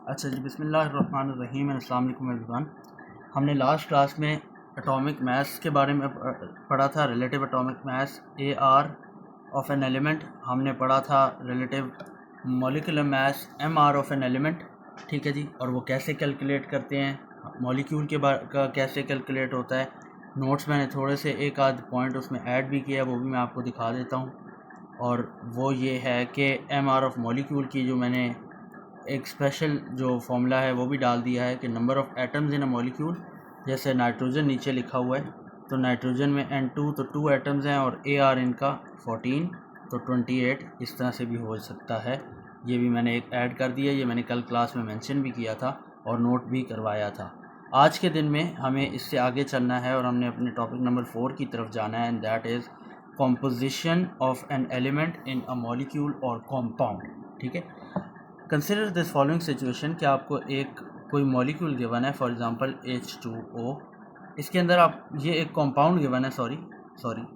अच्छा जी, बिस्मिल्लाहिर्रहमानिर्रहीम, अस्सलाम वालेकुम एवरीवन। हमने लास्ट क्लास में एटॉमिक मास के बारे में पढ़ा था, relative atomic mass AR of an element. हमने पढ़ा था relative molecular mass MR of an element. ठीक है जी, और वो कैसे कैलकुलेट करते हैं, मॉलिक्यूल का कैसे कैलकुलेट होता है। नोट्स मैंने थोड़े से एक आध पॉइंट उसमें ऐड भी किया, वो भी मैं आपको दिखा देता हूँ। और वो ये है कि MR ऑफ मॉलिक्यूल की जो मैंने एक स्पेशल जो फॉर्मूला है वो भी डाल दिया है कि number of atoms in a molecule, जैसे नाइट्रोजन नीचे लिखा हुआ है तो नाइट्रोजन में N2 तो 2 एटम्स हैं और AR इनका 14 तो 28, इस तरह से भी हो सकता है। ये भी मैंने एक ऐड कर दिया, ये मैंने कल क्लास में मेंशन भी किया था और नोट भी करवाया था। आज के दिन में हमें इससे आगे चलना है और हमने अपने टॉपिक नंबर 4 की तरफ जाना है, and that is composition of an element in a molecule और कॉम्पाउंड। ठीक है, कंसिडर दिस फॉलोइंग सिचुएशन कि आपको एक कोई मॉलिक्यूल गिवन है, फॉर एग्जांपल H2O। इसके अंदर आप ये एक कंपाउंड गिवन है, सॉरी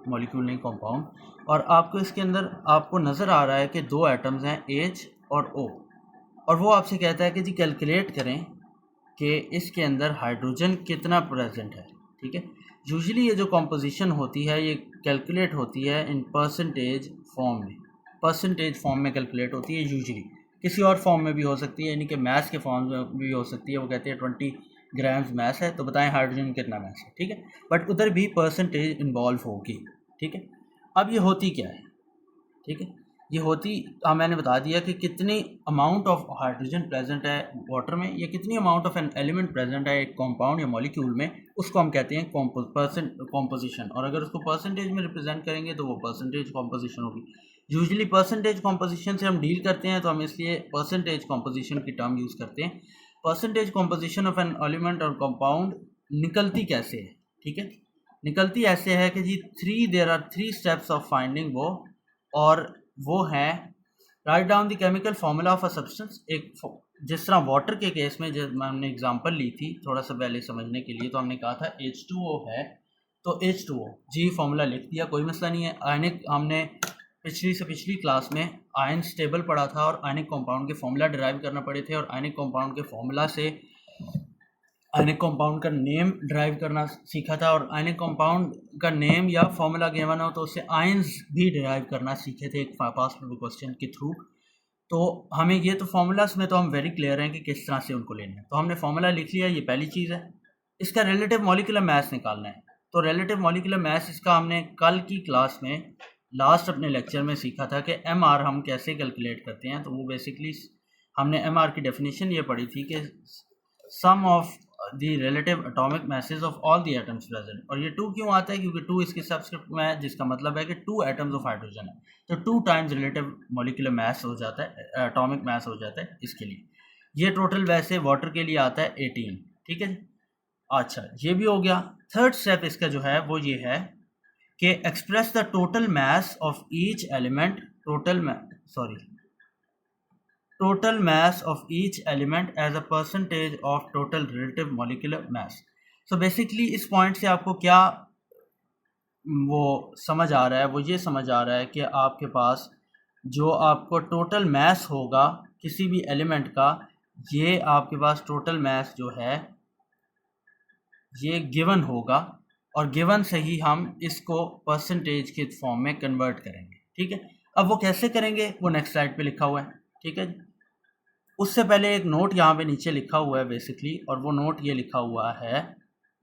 मॉलिक्यूल नहीं कंपाउंड, और आपको इसके अंदर आपको नज़र आ रहा है कि दो एटम्स हैं H और O, और वो आपसे कहता है कि जी कैलकुलेट करें कि इसके अंदर हाइड्रोजन कितना प्रेजेंट है। ठीक है, यूजुअली ये जो कॉम्पोजिशन होती है ये कैलकुलेट होती है इन परसेंटेज फॉर्म में कैलकुलेट होती है यूजुअली। किसी और फॉर्म में भी हो सकती है, यानी कि मैथ्स के फॉर्म में भी हो सकती है। वो कहते हैं 20 ग्राम्स मैथ्स है तो बताएं हाइड्रोजन कितना मैथ्स है। ठीक है, बट उधर भी परसेंटेज इन्वॉल्व होगी। ठीक है, अब ये होती क्या है, ठीक है, ये होती मैंने बता दिया कि कितनी अमाउंट ऑफ हाइड्रोजन प्रेजेंट है वाटर में, या कितनी amount of an element present है एक कंपाउंड या मॉलिक्यूल में, उसको हम कहते हैं कॉम्पोजिशन। और अगर उसको परसेंटेज में रिप्रेजेंट करेंगे तो वो परसेंटेज कॉम्पोजिशन होगी। यूजुअली परसेंटेज कॉम्पोजिशन से हम डील करते हैं तो हम इसलिए परसेंटेज कॉम्पोजिशन की टर्म यूज़ करते हैं। Percentage composition of an element और कंपाउंड निकलती कैसे है, ठीक है, निकलती ऐसे है कि जी there are three steps of finding वो, और वो है write down the chemical formula of a substance. एक जिस तरह वाटर के केस में जब हमने एग्जांपल ली थी थोड़ा सा पहले समझने के लिए, तो हमने कहा था H2O है तो H2O जी फार्मूला लिख दिया, कोई मसला नहीं है। आयनिक हमने पिछली क्लास में आयन स्टेबल पढ़ा था और आयनिक कंपाउंड के फॉर्मूला डिराइव करना पड़े थे, और आयनिक कंपाउंड के फॉर्मूला से आयनिक कंपाउंड का नेम ड्राइव करना सीखा था, और आयनिक कंपाउंड का नेम या फॉर्मूला गिवन हो तो उससे आयंस भी डिराइव करना सीखे थे एक पास्ट पेपर क्वेश्चन के थ्रू। तो हमें ये तो फॉर्मूलाज में तो हम वेरी क्लियर हैं कि किस तरह से उनको लेना है, तो हमने फॉर्मूला लिख लिया, ये पहली चीज़ है। इसका रिलेटिव मॉलिक्यूलर मास निकालना है, तो रिलेटिव मॉलिक्यूलर मास इसका हमने कल की क्लास में लास्ट अपने लेक्चर में सीखा था कि MR हम कैसे कैलकुलेट करते हैं। तो वो बेसिकली हमने MR की डेफिनेशन ये पढ़ी थी कि sum of the relative atomic masses of all the atoms present. और ये 2 क्यों आता है, क्योंकि 2 इसके सबस्क्रिप्ट में है, जिसका मतलब है कि 2 एटम्स ऑफ हाइड्रोजन है, तो 2 टाइम्स रिलेटिव मॉलिक्यूलर मास हो जाता है, एटॉमिक मास हो जाता है इसके लिए। ये टोटल वैसे वाटर के लिए आता है 18। ठीक है, अच्छा ये भी हो गया। थर्ड स्टेप इसका जो है वो ये है कि express the total mass of each element, total mass of each element as a percentage of total relative molecular mass। so basically इस पॉइंट से आपको क्या वो समझ आ रहा है, वो ये समझ आ रहा है कि आपके पास जो आपको टोटल मास होगा किसी भी एलिमेंट का, ये आपके पास टोटल मास जो है ये गिवन होगा, और गिवन से ही हम इसको परसेंटेज के फॉर्म में कन्वर्ट करेंगे। ठीक है, अब वो कैसे करेंगे वो नेक्स्ट स्लाइड पे लिखा हुआ है। ठीक है, उससे पहले एक नोट यहाँ पे नीचे लिखा हुआ है बेसिकली, और वो नोट ये लिखा हुआ है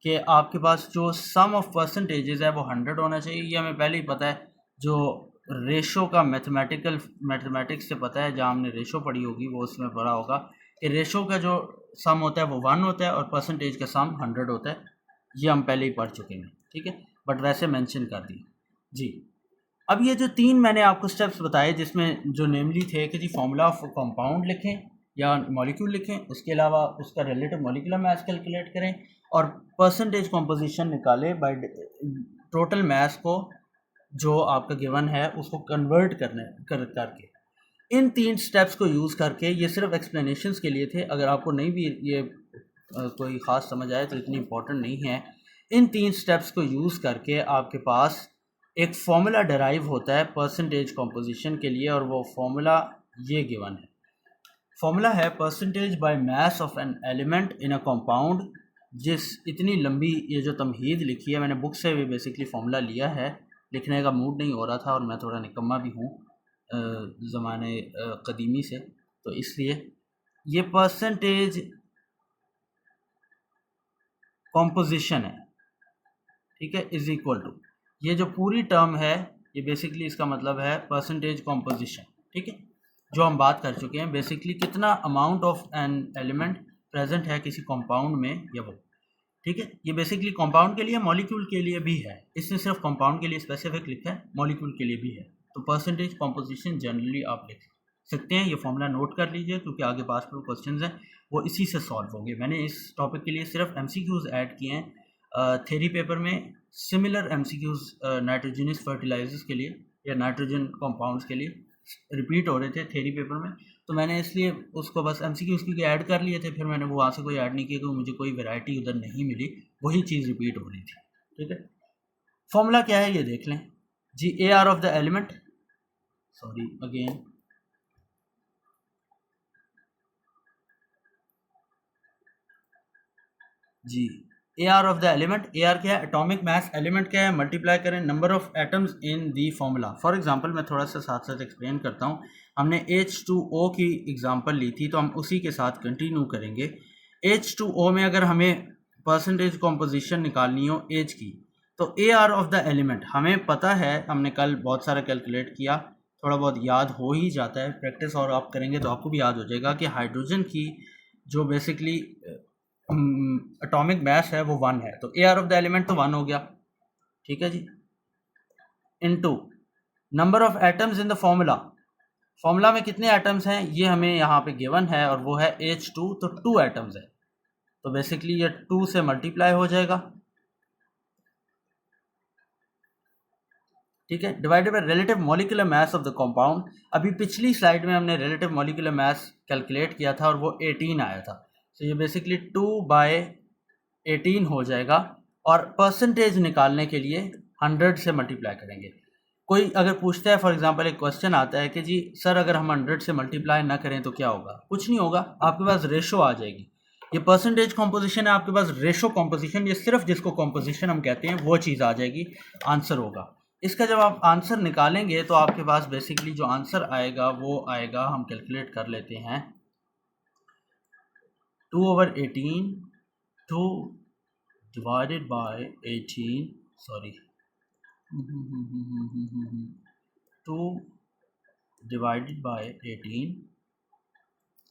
कि आपके पास जो सम ऑफ परसेंटेजेस है वो 100 होना चाहिए। ये हमें पहले ही पता है, जो रेशो का मैथमेटिक्स से पता है, जहाँ हमने रेशो पढ़ी होगी वो उसमें पढ़ा होगा कि रेशो का जो सम होता है वो 1 होता है और परसेंटेज का सम 100 होता है। ये हम पहले ही पढ़ चुके हैं, ठीक है, बट वैसे मेंशन कर दी जी। अब ये जो 3 मैंने आपको स्टेप्स बताए, जिसमें जो नेमली थे कि जी फॉर्मूला ऑफ कंपाउंड लिखें या मॉलिक्यूल लिखें, उसके अलावा उसका रिलेटिव मॉलिक्यूलर मास कैलकुलेट करें, और परसेंटेज कॉम्पोजिशन निकालें बाय टोटल मास को जो आपका गिवन है उसको कन्वर्ट करके। इन 3 स्टेप्स को यूज़ करके, ये सिर्फ एक्सप्लेनेशंस के लिए थे, अगर आपको नहीं भी ये कोई ख़ास समझ आए तो इतनी इम्पोर्टेंट नहीं है। इन 3 स्टेप्स को यूज़ करके आपके पास एक फॉर्मूला डिराइव होता है परसेंटेज कॉम्पोजिशन के लिए, और वो फॉर्मूला ये गिवन है। फॉर्मूला है percentage by mass of an element in a compound. जिस इतनी लंबी ये जो तमहीद लिखी है मैंने बुक से भी बेसिकली फॉर्मूला लिया है, लिखने का मूड नहीं हो रहा था और मैं थोड़ा निकम्मा भी हूँ ज़माने कदीमी से, तो इसलिए ये परसेंटेज कॉम्पोजिशन है, ठीक है, इज़ इक्वल टू, ये जो पूरी टर्म है ये बेसिकली इसका मतलब है परसेंटेज कॉम्पोजिशन, ठीक है, जो हम बात कर चुके हैं बेसिकली कितना amount of an element present है किसी कंपाउंड में या वो, ठीक है। ये बेसिकली कंपाउंड के लिए मॉलिक्यूल के लिए भी है, इसने सिर्फ कंपाउंड के लिए स्पेसिफिक लिखा है, मॉलिक्यूल के लिए भी है। तो परसेंटेज कॉम्पोजिशन जनरली आप लिख सकते हैं, ये फॉर्मूला नोट कर लीजिए क्योंकि आगे पास पर क्वेश्चन हैं वो इसी से सॉल्व होंगे। मैंने इस टॉपिक के लिए सिर्फ MCQs ऐड किए हैं, थ्योरी पेपर में सिमिलर MCQs नाइट्रोजनस फर्टिलाइजर्स के लिए या नाइट्रोजन कंपाउंड्स के लिए रिपीट हो रहे थे थ्योरी पेपर में, तो मैंने इसलिए उसको बस MCQs के ऐड कर लिए थे, फिर मैंने वो वहाँ से कोई ऐड नहीं किया क्योंकि मुझे कोई वैरायटी उधर नहीं मिली, वही चीज़ रिपीट हो रही थी, ठीक है। फॉर्मूला क्या है ये देख लें जी, AR of the element, sorry again, जी AR of the element, AR क्या है, एटॉमिक मास, एलिमेंट क्या है, मल्टीप्लाई करें number of atoms in the formula. For example मैं थोड़ा सा साथ साथ एक्सप्लेन करता हूँ, हमने H2O की एग्जांपल ली थी तो हम उसी के साथ कंटिन्यू करेंगे। H2O में अगर हमें परसेंटेज कॉम्पोजिशन निकालनी हो H की, तो AR ऑफ द एलिमेंट हमें पता है, हमने कल बहुत सारा कैलकुलेट किया, थोड़ा बहुत याद हो ही जाता है, प्रैक्टिस और आप करेंगे तो आपको भी याद हो जाएगा कि हाइड्रोजन की जो बेसिकली एटॉमिक मास है वो 1 है, तो AR ऑफ द एलिमेंट तो 1 हो गया, ठीक है जी, into number of atoms in the formula, formula में कितने एटम्स हैं ये हमें यहाँ पे गिवन है और वो है H2, तो 2 एटम्स है, तो बेसिकली ये 2 से मल्टीप्लाई हो जाएगा, ठीक है, divided by relative molecular mass of the compound. अभी पिछली स्लाइड में हमने रिलेटिव मॉलिक्यूलर मास कैलकुलेट किया था और वो 18 आया था, तो ये बेसिकली 2/18 हो जाएगा, और परसेंटेज निकालने के लिए 100 से मल्टीप्लाई करेंगे। कोई अगर पूछता है, फॉर एग्जांपल एक क्वेश्चन आता है कि जी सर अगर हम 100 से मल्टीप्लाई ना करें तो क्या होगा, कुछ नहीं होगा, आपके पास रेशो आ जाएगी। ये परसेंटेज कॉम्पोजिशन है, आपके पास रेशो कॉम्पोजिशन, ये सिर्फ जिसको कॉम्पोजिशन हम कहते हैं वो चीज़ आ जाएगी, आंसर होगा इसका। जब आप आंसर निकालेंगे तो आपके पास बेसिकली जो आंसर आएगा वो आएगा, हम कैलकुलेट कर लेते हैं, 2/18 2 divided by 18, sorry 2 divided by 18,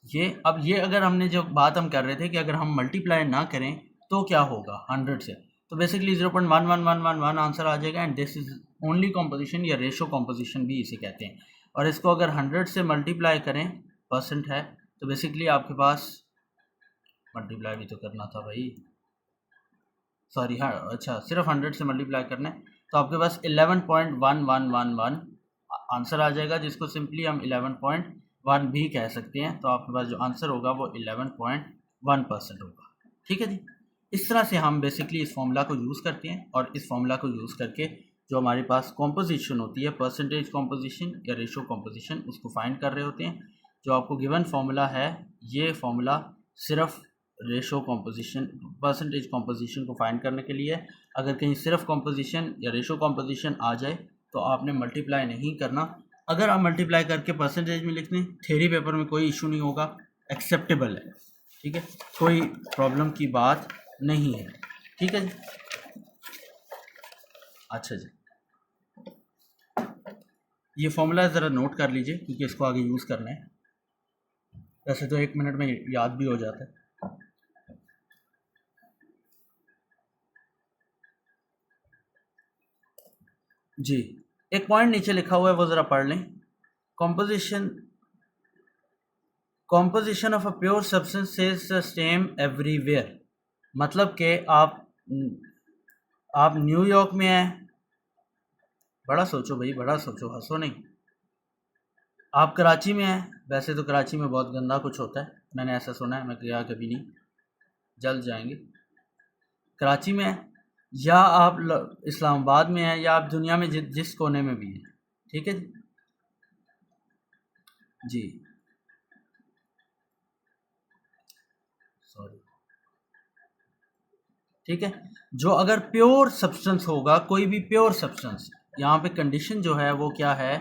ये अब ये अगर हमने जो बात हम कर रहे थे कि अगर हम मल्टीप्लाई ना करें तो क्या होगा 100 से, तो बेसिकली 0.11111 आंसर आ जाएगा, and this is only composition या रेशो कॉम्पोजिशन भी इसे कहते हैं। और इसको अगर 100 से मल्टीप्लाई करें, परसेंट है, तो बेसिकली आपके पास मल्टीप्लाई भी तो करना था भाई, सॉरी हाँ अच्छा, सिर्फ 100 से मल्टीप्लाई करना है, तो आपके पास 11.1111 आंसर आ जाएगा, जिसको सिंपली हम 11.1 भी कह सकते हैं, तो आपके पास जो आंसर होगा वो 11.1% होगा, ठीक है जी। इस तरह से हम बेसिकली इस फॉर्मूला को यूज़ करते हैं, और इस फॉर्मूला को यूज़ करके जो हमारे पास कॉम्पोजिशन होती है, परसेंटेज कॉम्पोजिशन या रेशो कॉम्पोजिशन, उसको फाइंड कर रहे होते हैं। जो आपको गिवन फॉर्मूला है, ये फॉर्मूला सिर्फ रेशो कॉम्पोजिशन, परसेंटेज कॉम्पोजिशन को फाइंड करने के लिए। अगर कहीं सिर्फ कॉम्पोजिशन या रेशो कॉम्पोजिशन आ जाए तो आपने मल्टीप्लाई नहीं करना, अगर आप मल्टीप्लाई करके परसेंटेज में लिख दें थ्योरी पेपर में कोई इशू नहीं होगा, एक्सेप्टेबल है, ठीक है, कोई प्रॉब्लम की बात नहीं है, ठीक है जी। अच्छा जी, ये फॉर्मूला ज़रा नोट कर लीजिए क्योंकि इसको आगे यूज़ करना है, वैसे तो 1 मिनट में याद भी हो जाता है। जी, एक पॉइंट नीचे लिखा हुआ है वो ज़रा पढ़ लें, composition of a pure substance is the same everywhere, मतलब कि आप न्यूयॉर्क में हैं, बड़ा सोचो भाई, बड़ा सोचो, हंसो नहीं, आप कराची में हैं, वैसे तो कराची में बहुत गंदा कुछ होता है, मैंने ऐसा सुना है, मैं गया कभी नहीं, जल्द जाएंगे। कराची में हैं या आप इस्लामाबाद में हैं या आप दुनिया में जिस कोने में भी हैं, ठीक है जी। सॉरी, ठीक है। जो अगर प्योर सब्सटेंस होगा, कोई भी प्योर सब्सटेंस, यहाँ पे कंडीशन जो है वो क्या है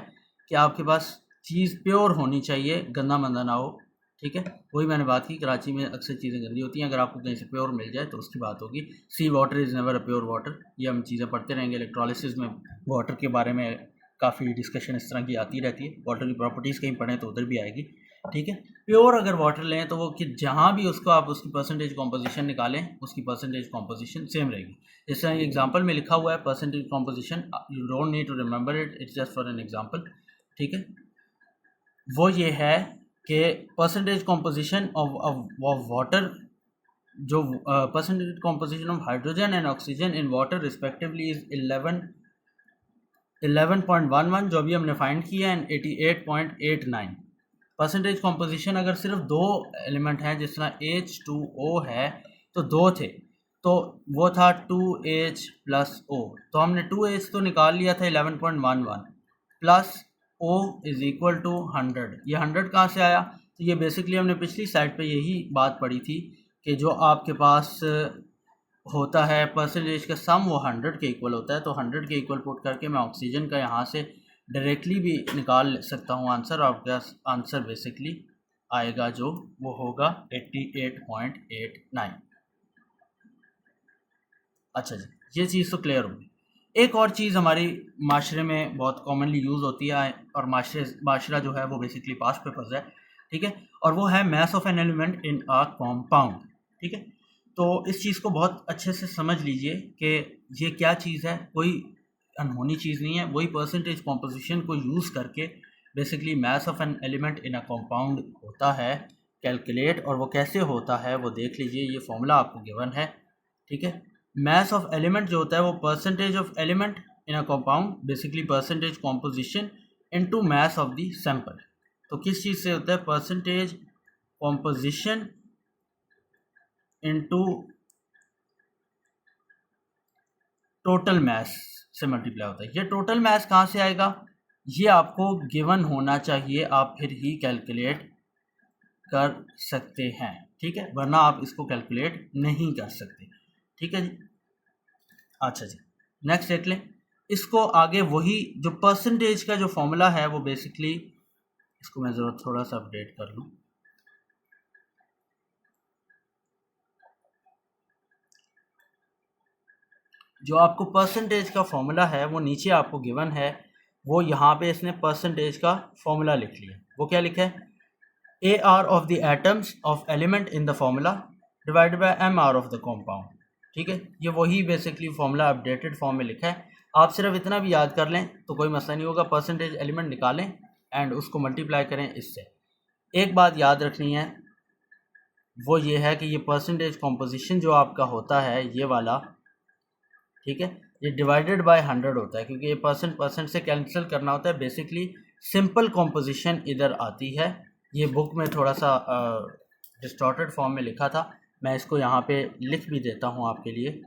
कि आपके पास चीज़ प्योर होनी चाहिए, गंदा मंदा ना हो, ठीक है। वही मैंने बात की, कराची में अक्सर चीज़ें गंदी होती हैं, अगर आपको कहीं से प्योर मिल जाए तो उसकी बात होगी। See water is never a pure water, ये हम चीज़ें पढ़ते रहेंगे। इलेक्ट्रोलिसिस में वाटर के बारे में काफ़ी डिस्कशन इस तरह की आती रहती है, वाटर की प्रॉपर्टीज़ कहीं पढ़ें तो उधर भी आएगी, ठीक है। प्योर अगर वाटर लें तो वो कि जहाँ भी उसको आप उसकी परसेंटेज कॉम्पोजिशन निकालें, उसकी परसेंटेज कॉम्पोजिशन सेम रहेगी। इस तरह एग्जांपल में लिखा हुआ है percentage composition, you don't need to remember it, it's just for an example, ठीक है। वो ये है कि परसेंटेज कॉम्पोजिशन ऑफ वाटर, जो percentage composition of hydrogen and oxygen in water respectively is 11.11 जो अभी हमने फाइंड किया एंड 88.89। परसेंटेज कॉम्पोजिशन अगर सिर्फ दो एलिमेंट हैं, जिस तरह H2O है तो दो थे, तो वो था 2H प्लस O, तो हमने 2H तो निकाल लिया था 11.11 plus O is equal to 100। ये 100 कहाँ से आया? तो ये बेसिकली हमने पिछली साइड पे यही बात पढ़ी थी कि जो आपके पास होता है परसेंटेज का सम, वो 100 के इक्वल होता है। तो 100 के इक्वल पुट करके मैं ऑक्सीजन का यहाँ से डायरेक्टली भी निकाल सकता हूँ आंसर, और आपका आंसर बेसिकली आएगा जो वो होगा 88.89। अच्छा जी, ये चीज़ तो क्लियर होगी। एक और चीज़ हमारी माशरे में बहुत कॉमनली यूज़ होती है, और माशरा जो है वो बेसिकली पास्ट पेपर्स है, ठीक है, और वो है mass of an element in a compound, ठीक है। तो इस चीज़ को बहुत अच्छे से समझ लीजिए कि ये क्या चीज़ है, कोई अनहोनी चीज़ नहीं है। वही परसेंटेज कॉम्पोजिशन को यूज़ करके basically mass of an element in a compound होता है कैलकुलेट, और वो कैसे होता है वो देख लीजिए। ये फॉर्मूला आपको गिवन है, ठीक है। मास ऑफ एलिमेंट जो होता है वो percentage of element in a compound, basically percentage composition into mass of the sample. तो किस चीज़ से होता है? परसेंटेज कॉम्पोजिशन इनटू टोटल मास से मल्टीप्लाई होता है। ये टोटल मास कहाँ से आएगा? ये आपको गिवन होना चाहिए, आप फिर ही कैलकुलेट कर सकते हैं, ठीक है, वरना आप इसको कैलकुलेट नहीं कर सकते, ठीक है जी। अच्छा जी, नेक्स्ट देख लें इसको आगे। वही जो परसेंटेज का जो फॉर्मूला है वो बेसिकली, इसको मैं ज़रा थोड़ा सा अपडेट कर लूँ। जो आपको परसेंटेज का फॉर्मूला है वो नीचे आपको गिवन है, वो यहाँ पे इसने परसेंटेज का फॉर्मूला लिख लिया। वो क्या लिखा है? AR of the atoms of element in the formula divided by MR of the compound, ठीक है। ये वही बेसिकली फॉर्मूला अपडेटेड फॉर्म में लिखा है। आप सिर्फ इतना भी याद कर लें तो कोई मसला नहीं होगा। परसेंटेज एलिमेंट निकालें एंड उसको मल्टीप्लाई करें इससे। एक बात याद रखनी है, वो ये है कि ये परसेंटेज कॉम्पोजिशन जो आपका होता है ये वाला, ठीक है, ये डिवाइडेड बाय 100 होता है, क्योंकि ये परसेंट से कैंसिल करना होता है। बेसिकली सिंपल कॉम्पोजिशन इधर आती है। ये बुक में थोड़ा सा डिस्टॉर्टेड फॉर्म में लिखा था, मैं इसको यहाँ पे लिख भी देता हूँ आपके लिए।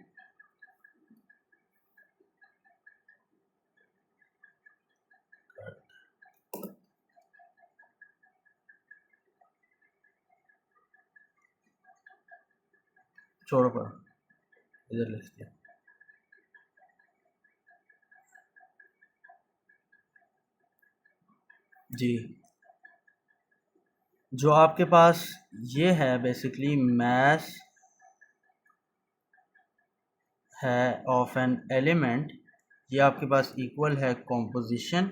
छोड़ो पर इधर लिख दिया जी। जो आपके पास ये है बेसिकली मास है ऑफ एन एलिमेंट, ये आपके पास इक्वल है कॉम्पोजिशन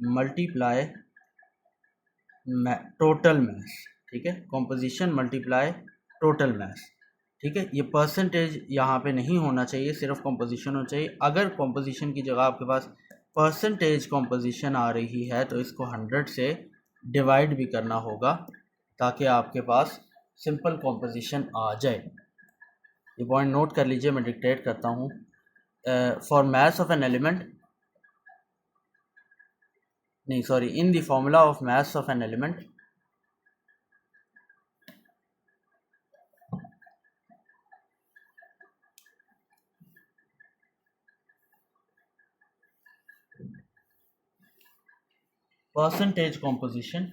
मल्टीप्लाई टोटल मास, ठीक है, कॉम्पोजिशन मल्टीप्लाई टोटल मास, ठीक है। ये परसेंटेज यहाँ पे नहीं होना चाहिए, सिर्फ कॉम्पोजिशन होना चाहिए। अगर कॉम्पोजिशन की जगह आपके पास परसेंटेज कॉम्पोजिशन आ रही है तो इसको 100 से डिवाइड भी करना होगा ताकि आपके पास सिंपल कॉम्पोजिशन आ जाए। ये पॉइंट नोट कर लीजिए, मैं डिक्टेट करता हूँ। For mass of an element, नहीं sorry, in the formula of mass of an element, percentage composition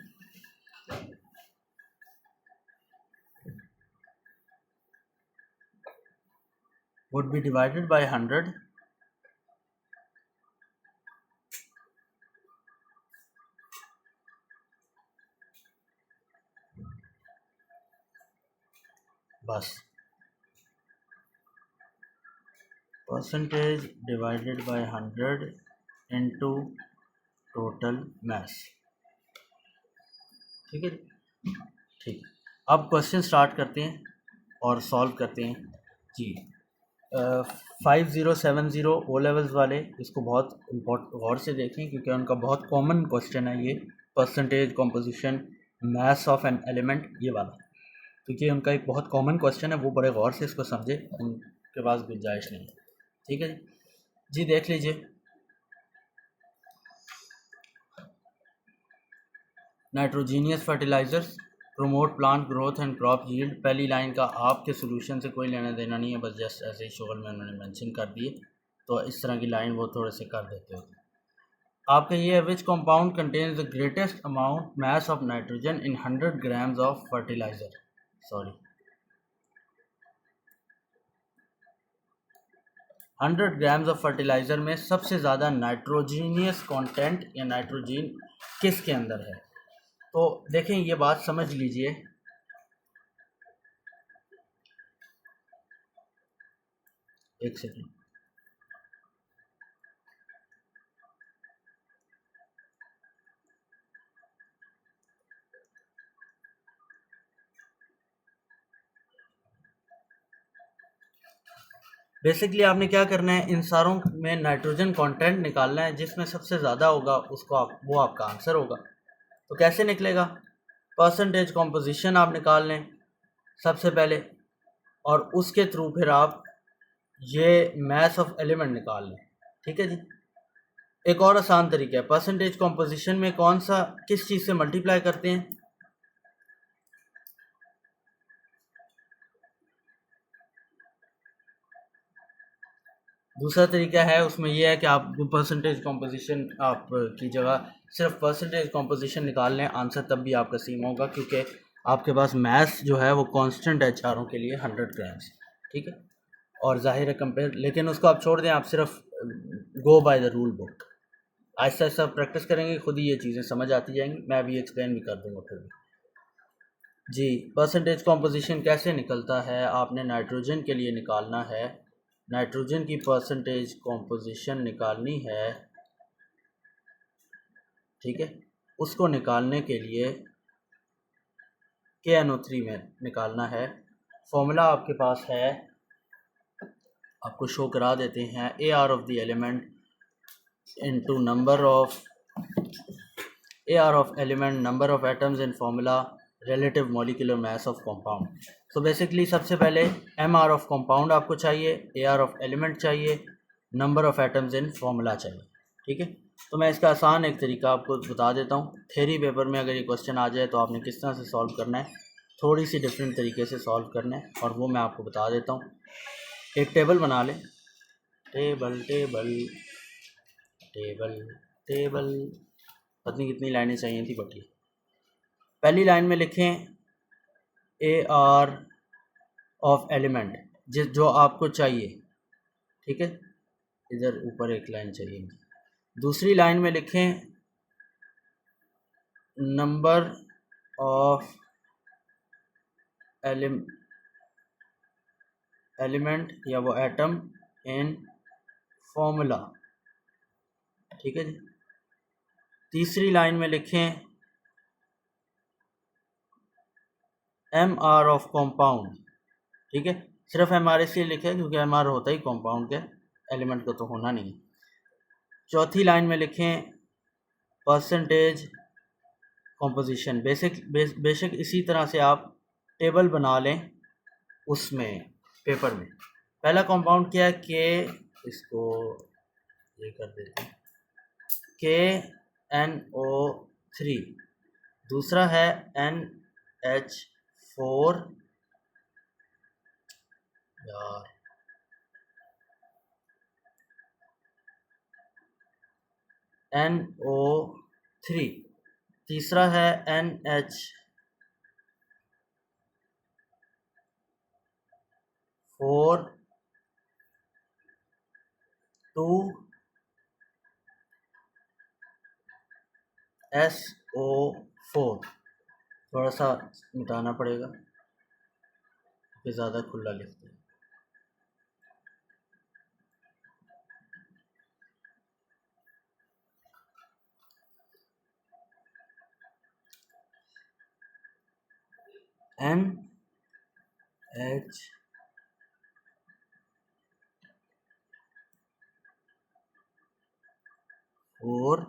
would be divided by 100 बस percentage divided by 100 into total mass. ठीक है ठीक। अब क्वेश्चन स्टार्ट करते हैं और सॉल्व करते हैं जी। 5070 ओ लेवल्स वाले इसको बहुत गौर से देखें क्योंकि उनका बहुत कॉमन क्वेश्चन है ये, percentage composition mass of an element, ये वाला, क्योंकि उनका एक बहुत कॉमन क्वेश्चन है, वो बड़े गौर से इसको समझे, उनके पास गुंजाइश नहीं है। ठीक है जी, देख लीजिए। Nitrogenous fertilisers promote plant growth and crop yield. पहली लाइन का आपके सोल्यूशन से कोई लेना देना नहीं है, बस जस्ट ऐसे ही शोगल में उन्होंने मेंशन कर दिए, तो इस तरह की लाइन वो थोड़े से कर देते होते। आपका ये है, which compound contains the greatest amount mass of nitrogen in 100 grams of fertiliser. Sorry 100 grams of fertiliser में सबसे ज़्यादा नाइट्रोजीनियस कंटेंट या नाइट्रोजन किसके अंदर है। तो देखें, ये बात समझ लीजिए, एक सेकेंड। बेसिकली आपने क्या करना है, इन सारों में नाइट्रोजन कंटेंट निकालना है, जिसमें सबसे ज़्यादा होगा उसको वो आपका आंसर होगा। तो कैसे निकलेगा, परसेंटेज कॉम्पोजिशन आप निकाल लें सबसे पहले, और उसके थ्रू फिर आप ये मास ऑफ एलिमेंट निकाल लें। ठीक है जी। एक और आसान तरीका है, परसेंटेज कॉम्पोजिशन में कौन सा किस चीज़ से मल्टीप्लाई करते हैं, दूसरा तरीका है उसमें यह है कि आप परसेंटेज कॉम्पोजिशन आप की जगह सिर्फ परसेंटेज कॉम्पोजिशन निकाल लें, आंसर तब भी आपका सेम होगा, क्योंकि आपके पास मास जो है वो कांस्टेंट है चारों के लिए 100 ग्राम्स। ठीक है, और जाहिर है कंपेयर, लेकिन उसको आप छोड़ दें, आप सिर्फ गो by the rule book. Aahista Aahista practice करेंगे, खुद ही ये चीज़ें समझ आती जाएंगी, मैं भी एक्सप्लेन भी कर दूंगा फिर जी। परसेंटेज कॉम्पोजिशन कैसे निकलता है, आपने नाइट्रोजन के लिए निकालना है, नाइट्रोजन की परसेंटेज कॉम्पोजिशन निकालनी है। ठीक है, उसको निकालने के लिए KNO3 में निकालना है। फॉर्मूला आपके पास है, आपको शो करा देते हैं, AR of the element into number of number of atoms in formula relative molecular mass of compound. So basically सबसे पहले MR ऑफ कंपाउंड आपको चाहिए, AR ऑफ एलिमेंट चाहिए, number of atoms in formula चाहिए। ठीक है, तो मैं इसका आसान एक तरीका आपको बता देता हूँ। थ्योरी पेपर में अगर ये क्वेश्चन आ जाए तो आपने किस तरह से सॉल्व करना है, थोड़ी सी डिफरेंट तरीके से सॉल्व करना है, और वो मैं आपको बता देता हूँ। एक टेबल बना लें, टेबल टेबल टेबल टेबल, पता नहीं कितनी लाइनें चाहिए थी बटी। पहली लाइन में लिखें AR ऑफ एलिमेंट जो आपको चाहिए। ठीक है, इधर ऊपर एक लाइन चाहिए। दूसरी लाइन में लिखें नंबर ऑफ एलिमेंट या वो एटम इन फॉर्मूला। ठीक है जी। तीसरी लाइन में लिखें MR ऑफ कंपाउंड। ठीक है, सिर्फ MR इसलिए लिखे क्योंकि MR होता ही कंपाउंड के, एलिमेंट का तो होना नहीं। चौथी लाइन में लिखें परसेंटेज कॉम्पोजिशन। बेशक इसी तरह से आप टेबल बना लें उसमें पेपर में। पहला कंपाउंड क्या है, इसको ये कर देते हैं, KNO3। दूसरा है NH4, यार NO3। तीसरा है NH4 2SO4, थोड़ा सा मिटाना पड़ेगा, ये ज़्यादा खुला लिखते हैं। NH4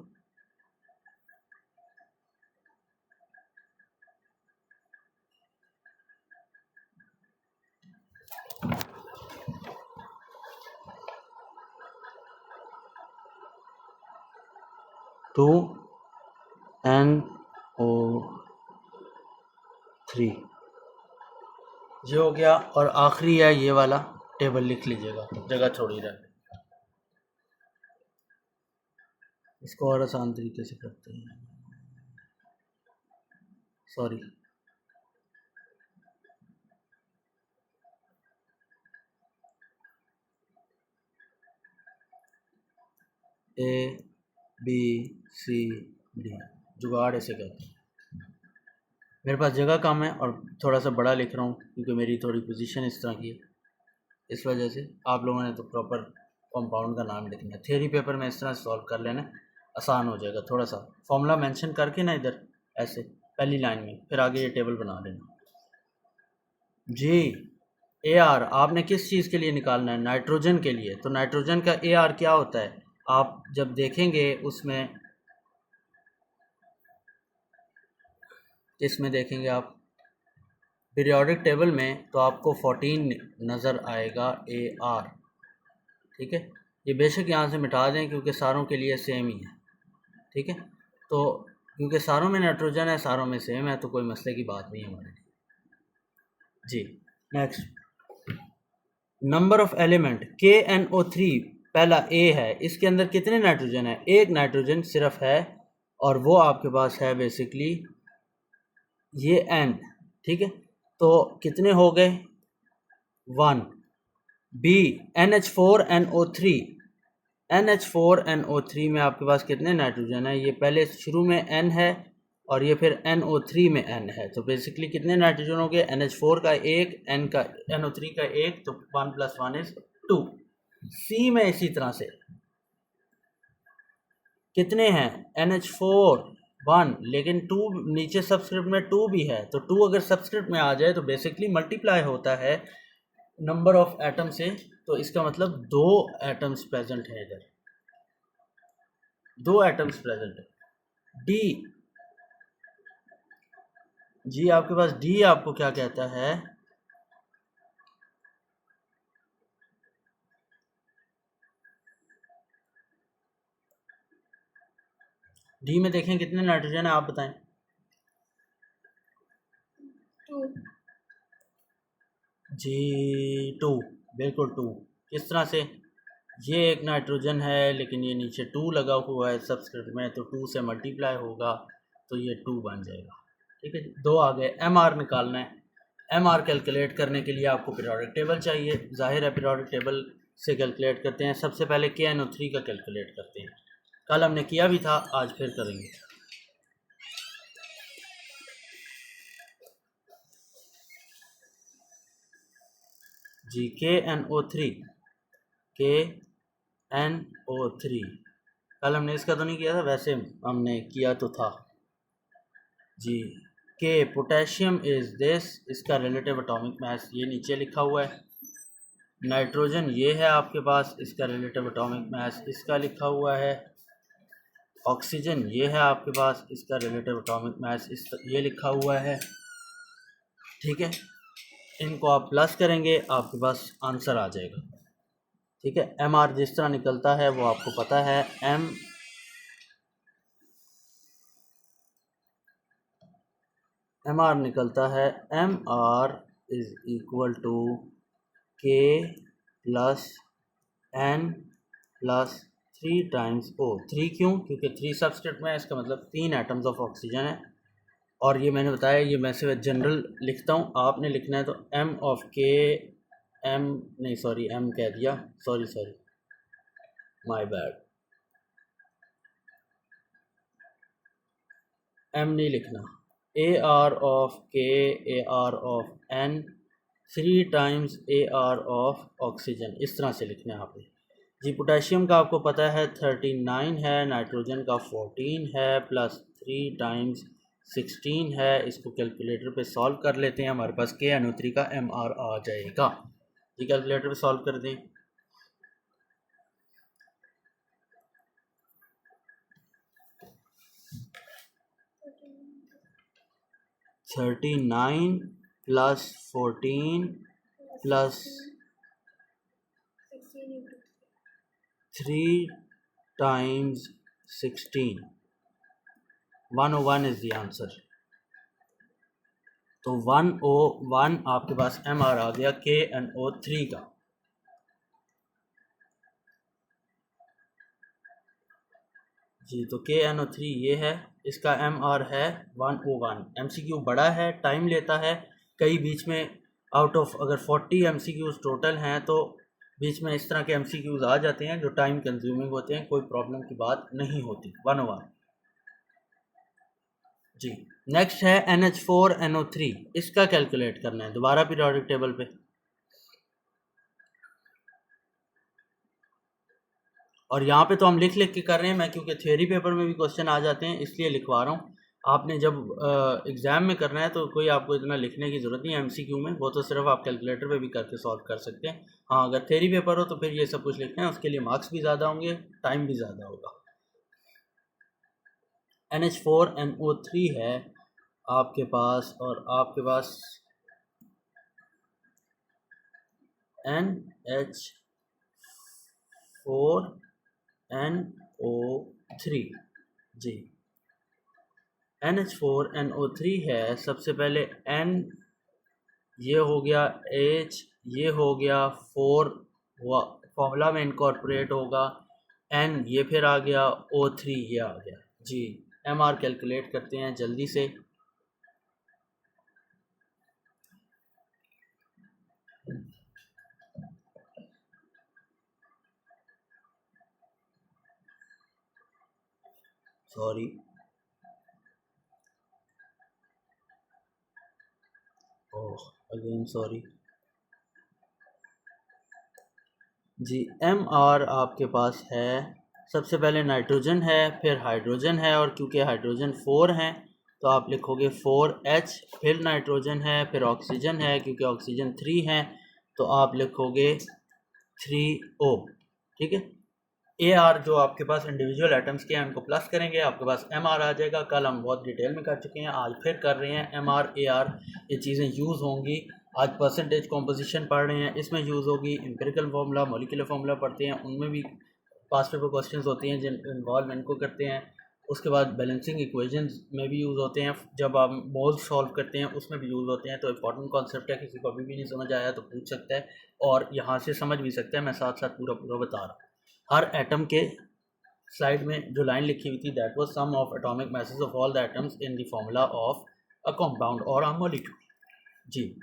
2NO3, ये हो गया। और आखिरी है ये वाला टेबल, लिख लीजिएगा, जगह छोड़ी रहे। इसको और आसान तरीके से करते हैं, सॉरी, ABCD, जुगाड़ ऐसे कहते हैं। मेरे पास जगह कम है और थोड़ा सा बड़ा लिख रहा हूँ क्योंकि मेरी थोड़ी पोजीशन इस तरह की है, इस वजह से आप लोगों ने तो प्रॉपर कंपाउंड का नाम लिखना है। थ्योरी पेपर में इस तरह से सॉल्व कर लेना, आसान हो जाएगा। थोड़ा सा फॉर्मूला मेंशन करके ना इधर ऐसे पहली लाइन में, फिर आगे ये टेबल बना लेना। जी, AR आपने किस चीज़ के लिए निकालना है? नाइट्रोजन के लिए। तो नाइट्रोजन का AR क्या होता है? आप जब देखेंगे उसमें, इसमें देखेंगे आप पीरियोडिक टेबल में, तो आपको 14 नज़र आएगा AR, ठीक है। ये बेशक यहाँ से मिटा दें क्योंकि सारों के लिए सेम ही है, ठीक है। तो क्योंकि सारों में नाइट्रोजन है, सारों में सेम है, तो कोई मसले की बात नहीं है हमारे लिए। जी, next, number of element KNO3 पहला A है, इसके अंदर कितने नाइट्रोजन है? एक नाइट्रोजन सिर्फ है, और वो आपके पास है बेसिकली ये N, ठीक है। तो कितने हो गए? 1। B NH4NO3, NH4NO3 में आपके पास कितने नाइट्रोजन है? ये पहले शुरू में N है और ये फिर NO3 में N है, तो बेसिकली कितने नाइट्रोजन हो गए? NH4 का 1, NO3 का 1, तो 1 + 1 = 2। C में इसी तरह से कितने हैं? NH4 1, लेकिन 2 नीचे सबस्क्रिप्ट में 2 भी है, तो 2 अगर सबस्क्रिप्ट में आ जाए तो बेसिकली मल्टीप्लाई होता है नंबर ऑफ एटम से, तो इसका मतलब 2 एटम्स प्रेजेंट है इधर, 2 एटम्स प्रेजेंट है। डी, जी आपके पास डी आपको क्या कहता है? डी में देखें कितने नाइट्रोजन है, आप बताएं। 2। जी 2, बिल्कुल 2। किस तरह से? ये एक नाइट्रोजन है लेकिन ये नीचे 2 लगा हुआ है सबस्क्रिप्ट में, तो 2 से मल्टीप्लाई होगा तो ये 2 बन जाएगा, ठीक है। 2 आ गए। MR निकालना है। MR कैलकुलेट करने के लिए आपको पीरियोडिक टेबल चाहिए, जाहिर है पीरियोडिक टेबल से कैलकुलेट करते हैं। सबसे पहले KNO3 का कैलकुलेट करते हैं, कल हमने किया भी था, आज फिर करेंगे। जी KNO3 कल हमने इसका तो नहीं किया था, वैसे हमने किया तो था जी। के पोटेशियम इज दिस, इसका रिलेटिव एटॉमिक मास ये नीचे लिखा हुआ है। नाइट्रोजन ये है आपके पास, इसका रिलेटिव एटॉमिक मास इसका लिखा हुआ है। ऑक्सीजन ये है आपके पास, इसका रिलेटिव एटॉमिक मास ये लिखा हुआ है, ठीक है। इनको आप प्लस करेंगे, आपके पास आंसर आ जाएगा, ठीक है। MR जिस तरह निकलता है वो आपको पता है। MR निकलता है, MR is equal to K + N + 3 times O। 3 क्यों? क्योंकि 3 सबस्क्रिप्ट में है, इसका मतलब 3 एटम्स ऑफ ऑक्सीजन है। और ये मैंने बताया, ये मैं सिर्फ जनरल लिखता हूँ, आपने लिखना है तो M ऑफ K, M नहीं सॉरी M कह दिया, सॉरी माय बैड, एम नहीं लिखना, ए R of K, A R of N, 3 times A R of oxygen, इस तरह से लिखना है आपने जी। पोटेशियम का आपको पता है 39 है, नाइट्रोजन का 14 है, प्लस 3 टाइम्स 16 है। इसको कैलकुलेटर पे सॉल्व कर लेते हैं, हमारे पास KNO3 का MR आ जाएगा जी। कैलकुलेटर पे सॉल्व कर दें। 39 plus 14 plus 3 times 16, 101 is the answer. तो 101 आपके पास MR आ गया KNO3 का जी। तो KNO3 ये है, इसका MR है 101। MCQ बड़ा है, टाइम लेता है, कई बीच में आउट ऑफ अगर 40 MCQs टोटल हैं तो बीच में इस तरह के MCQs आ जाते हैं जो टाइम कंज्यूमिंग होते हैं, कोई प्रॉब्लम की बात नहीं होती। 101 जी। नेक्स्ट है NH4NO3, इसका कैलकुलेट करना है दोबारा पीरियोडिक टेबल पे। और यहाँ पे तो हम लिख लिख के कर रहे हैं, मैं क्योंकि थ्योरी पेपर में भी क्वेश्चन आ जाते हैं इसलिए लिखवा रहा हूँ। आपने जब एग्ज़ाम में करना है तो कोई आपको इतना लिखने की ज़रूरत नहीं है MCQ में, वो तो सिर्फ आप कैलकुलेटर पे भी करके सॉल्व कर सकते हैं। हाँ, अगर थ्योरी पेपर हो तो फिर ये सब कुछ लिखना है, उसके लिए मार्क्स भी ज़्यादा होंगे, टाइम भी ज़्यादा होगा। NH4NO3 है आपके पास, और आपके पास NH4NO3 जी। NH4NO3 है, सबसे पहले N ये हो गया, H ये हो गया, 4 फॉर्मूला में इनकॉर्पोरेट होगा, N ये फिर आ गया, O3 ये आ गया जी। MR कैलकुलेट करते हैं जल्दी से। सॉरी, ओह अगेन सॉरी जी। MR आपके पास है, सबसे पहले नाइट्रोजन है, फिर हाइड्रोजन है, और क्योंकि हाइड्रोजन 4 हैं तो आप लिखोगे 4H, फिर नाइट्रोजन है, फिर ऑक्सीजन है, क्योंकि ऑक्सीजन 3 है तो आप लिखोगे 3O। ठीक है, AR जो आपके पास इंडिविजुअल एटम्स के हैं उनको प्लस करेंगे, आपके पास MR आ जाएगा। कल हम बहुत डिटेल में कर चुके हैं, आज फिर कर रहे हैं। MR AR ये चीज़ें यूज़ होंगी, आज परसेंटेज कॉम्पोजिशन पढ़ रहे हैं, इसमें यूज़ होगी। एम्पिरिकल फार्मूला, मॉलिक्यूलर फार्मूला पढ़ते हैं, उनमें भी पास पेपर क्वेश्चंस होते हैं जिन इन्वॉल्व इनको करते हैं। उसके बाद बैलेंसिंग इक्वेशंस में भी यूज़ होते हैं, जब आप मोल्स सॉल्व करते हैं उसमें भी यूज़ होते हैं। तो इंपॉर्टेंट कॉन्सेप्ट है, किसी को अभी भी नहीं समझ आया तो पूछ सकता है और यहाँ से समझ भी सकता है, मैं साथ साथ पूरा पूरा बता रहा हूँ। हर एटम के स्लाइड में जो लाइन लिखी हुई थी, that was sum of atomic masses of all the atoms in the formula of a compound और अ मॉलिक्यूल जी।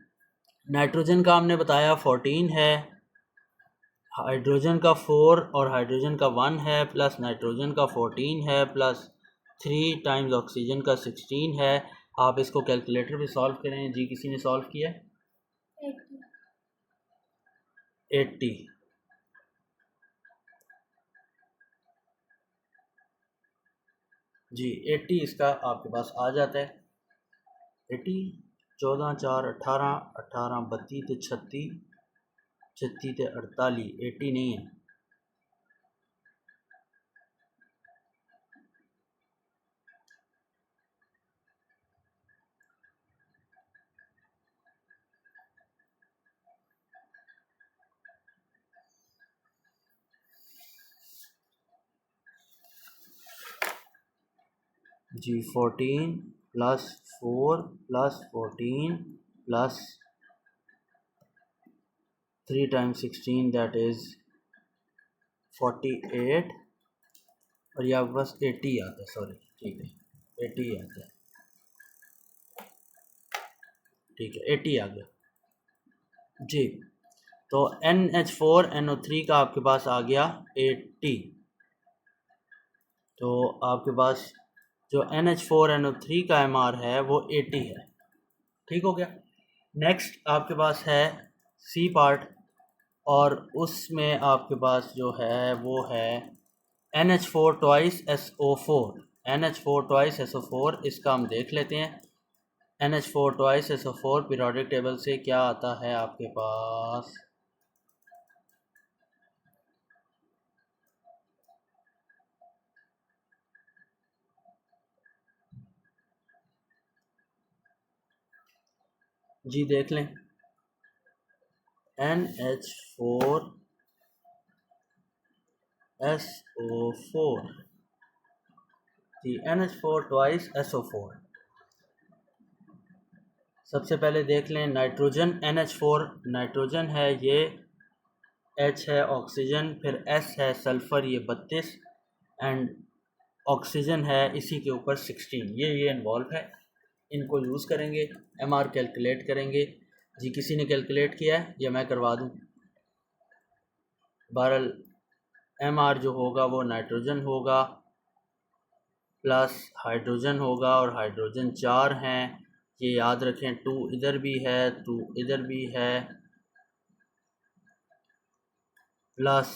नाइट्रोजन का हमने बताया 14 है, हाइड्रोजन का 4 और हाइड्रोजन का 1 है, प्लस नाइट्रोजन का 14 है, प्लस 3 टाइम्स ऑक्सीजन का 16 है। आप इसको कैलकुलेटर पे सॉल्व करें जी। किसी ने सॉल्व किया? 80 जी। 80 इसका आपके पास आ जाता है। 80 14 4 18 18 32 ते 36 36 ते 48, 80 नहीं है। जी 14 plus 4 plus 14 plus 3 times 16 that is 48, और ये आपके पास 80 आता है, सॉरी ठीक है 80 आता है, ठीक है 80 आ गया जी। तो NH4NO3 का आपके पास आ गया 80। तो आपके पास जो NH4NO3 का MR है वो 80 है। ठीक हो गया। नेक्स्ट आपके पास है C पार्ट, और उसमें आपके पास जो है वो है NH4 twice SO4। NH4 twice SO4 इसका हम देख लेते हैं। NH4 twice SO4 periodic table से क्या आता है आपके पास। जी देख लें, NH4SO4 जी, NH4 ट्वाइस SO4। सबसे पहले देख लें नाइट्रोजन, NH4 नाइट्रोजन है, ये H है ऑक्सीजन, फिर S है सल्फ़र, ये 32, एंड ऑक्सीजन है इसी के ऊपर 16। ये इन्वॉल्व है। इनको यूज़ करेंगे, MR कैलकुलेट करेंगे। जी किसी ने कैलकुलेट किया है या मैं करवा दूं? बहरहाल MR जो होगा वो नाइट्रोजन होगा प्लस हाइड्रोजन होगा, और हाइड्रोजन 4 हैं, ये याद रखें। 2 इधर भी है, 2 इधर भी है, प्लस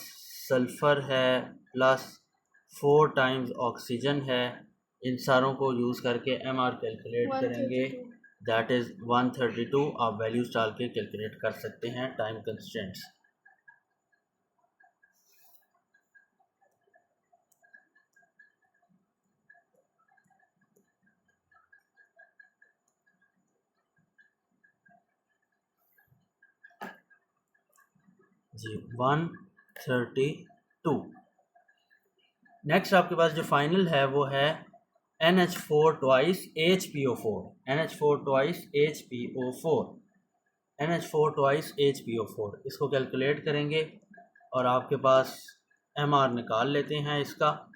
सल्फ़र है, प्लस 4 टाइम्स ऑक्सीजन है। इन सारों को यूज़ करके MR कैलकुलेट करेंगे, दैट इज़ 132। आप वैल्यूज़ डाल के कैलकुलेट कर सकते हैं टाइम कंस्ट्रेंट्स। जी 132। नेक्स्ट आपके पास जो फाइनल है वो है NH4 twice HPO4। NH4 twice HPO4, NH4 twice HPO4, इसको कैलकुलेट करेंगे और आपके पास MR निकाल लेते हैं इसका।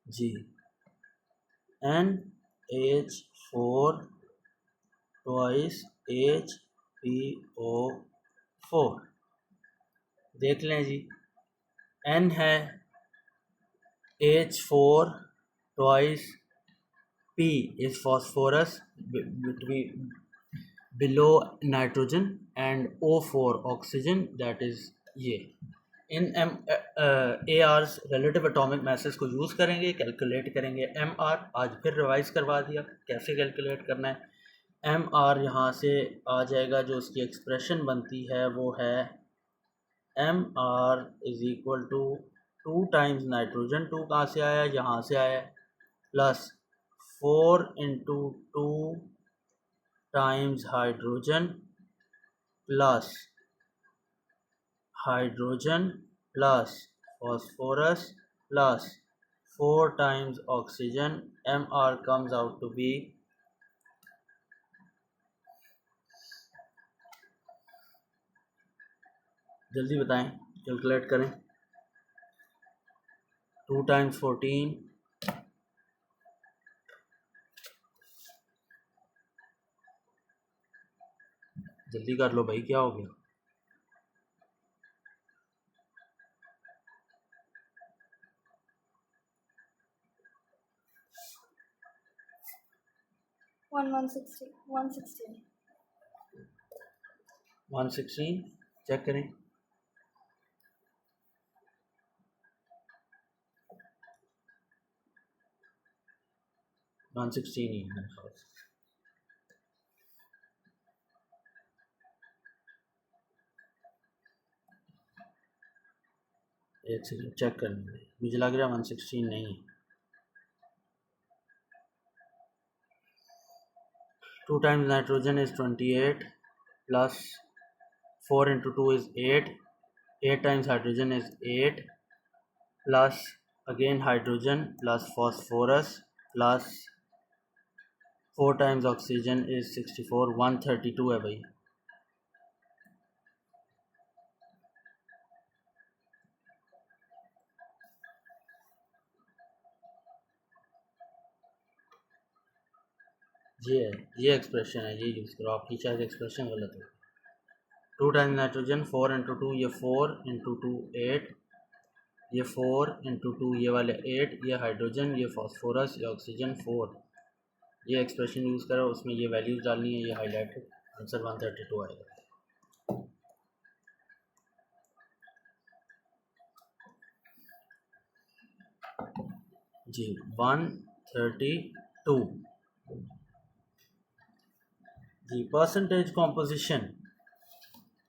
जी NH4 ट्वाइस HPO4 देख लें जी। N है H4 twice P is phosphorus below nitrogen and O4 oxygen, that is ये। इन AR's रिलेटिव एटॉमिक मैसेज को यूज़ करेंगे, कैलकुलेट करेंगे MR। आज फिर रिवाइज करवा दिया कैसे कैलकुलेट करना है। MR यहाँ से आ जाएगा, जो उसकी एक्सप्रेशन बनती है वो है MR is equal to 2 times nitrogen, 2 कहाँ से आया, यहाँ से आया, plus 4 into 2 times hydrogen, plus hydrogen plus phosphorus plus 4 times oxygen। MR comes out to be जल्दी बताएं, कैलकुलेट करें। 2 टाइम्स 14, जल्दी कर लो भाई, क्या हो गया। 116 चेक करें। 116 ही है। एक सेकंड चेक करने, मुझे लग रहा है 116 नहीं है। 2 times nitrogen is 28 plus 4 into 2 is 8, 8 times hydrogen is 8, plus again hydrogen plus phosphorus plus 4 times oxygen is 64, 132 है भाई। ये एक्सप्रेशन है, ये यूज़ करो, आपकी शायद एक्सप्रेशन गलत है। 2 टाइम्स नाइट्रोजन, 4 इंटू 2, ये 4 इंटू 2 8, ये 4 इंटू 2 ये वाले 8, ये हाइड्रोजन, ये फॉस्फोरस, ये ऑक्सीजन 4। ये एक्सप्रेशन यूज़ करो, उसमें ये वैल्यूज़ डालनी है, ये हाईलाइटेड, आंसर 132 आएगा। जी 132 जी। परसेंटेज कॉम्पोजिशन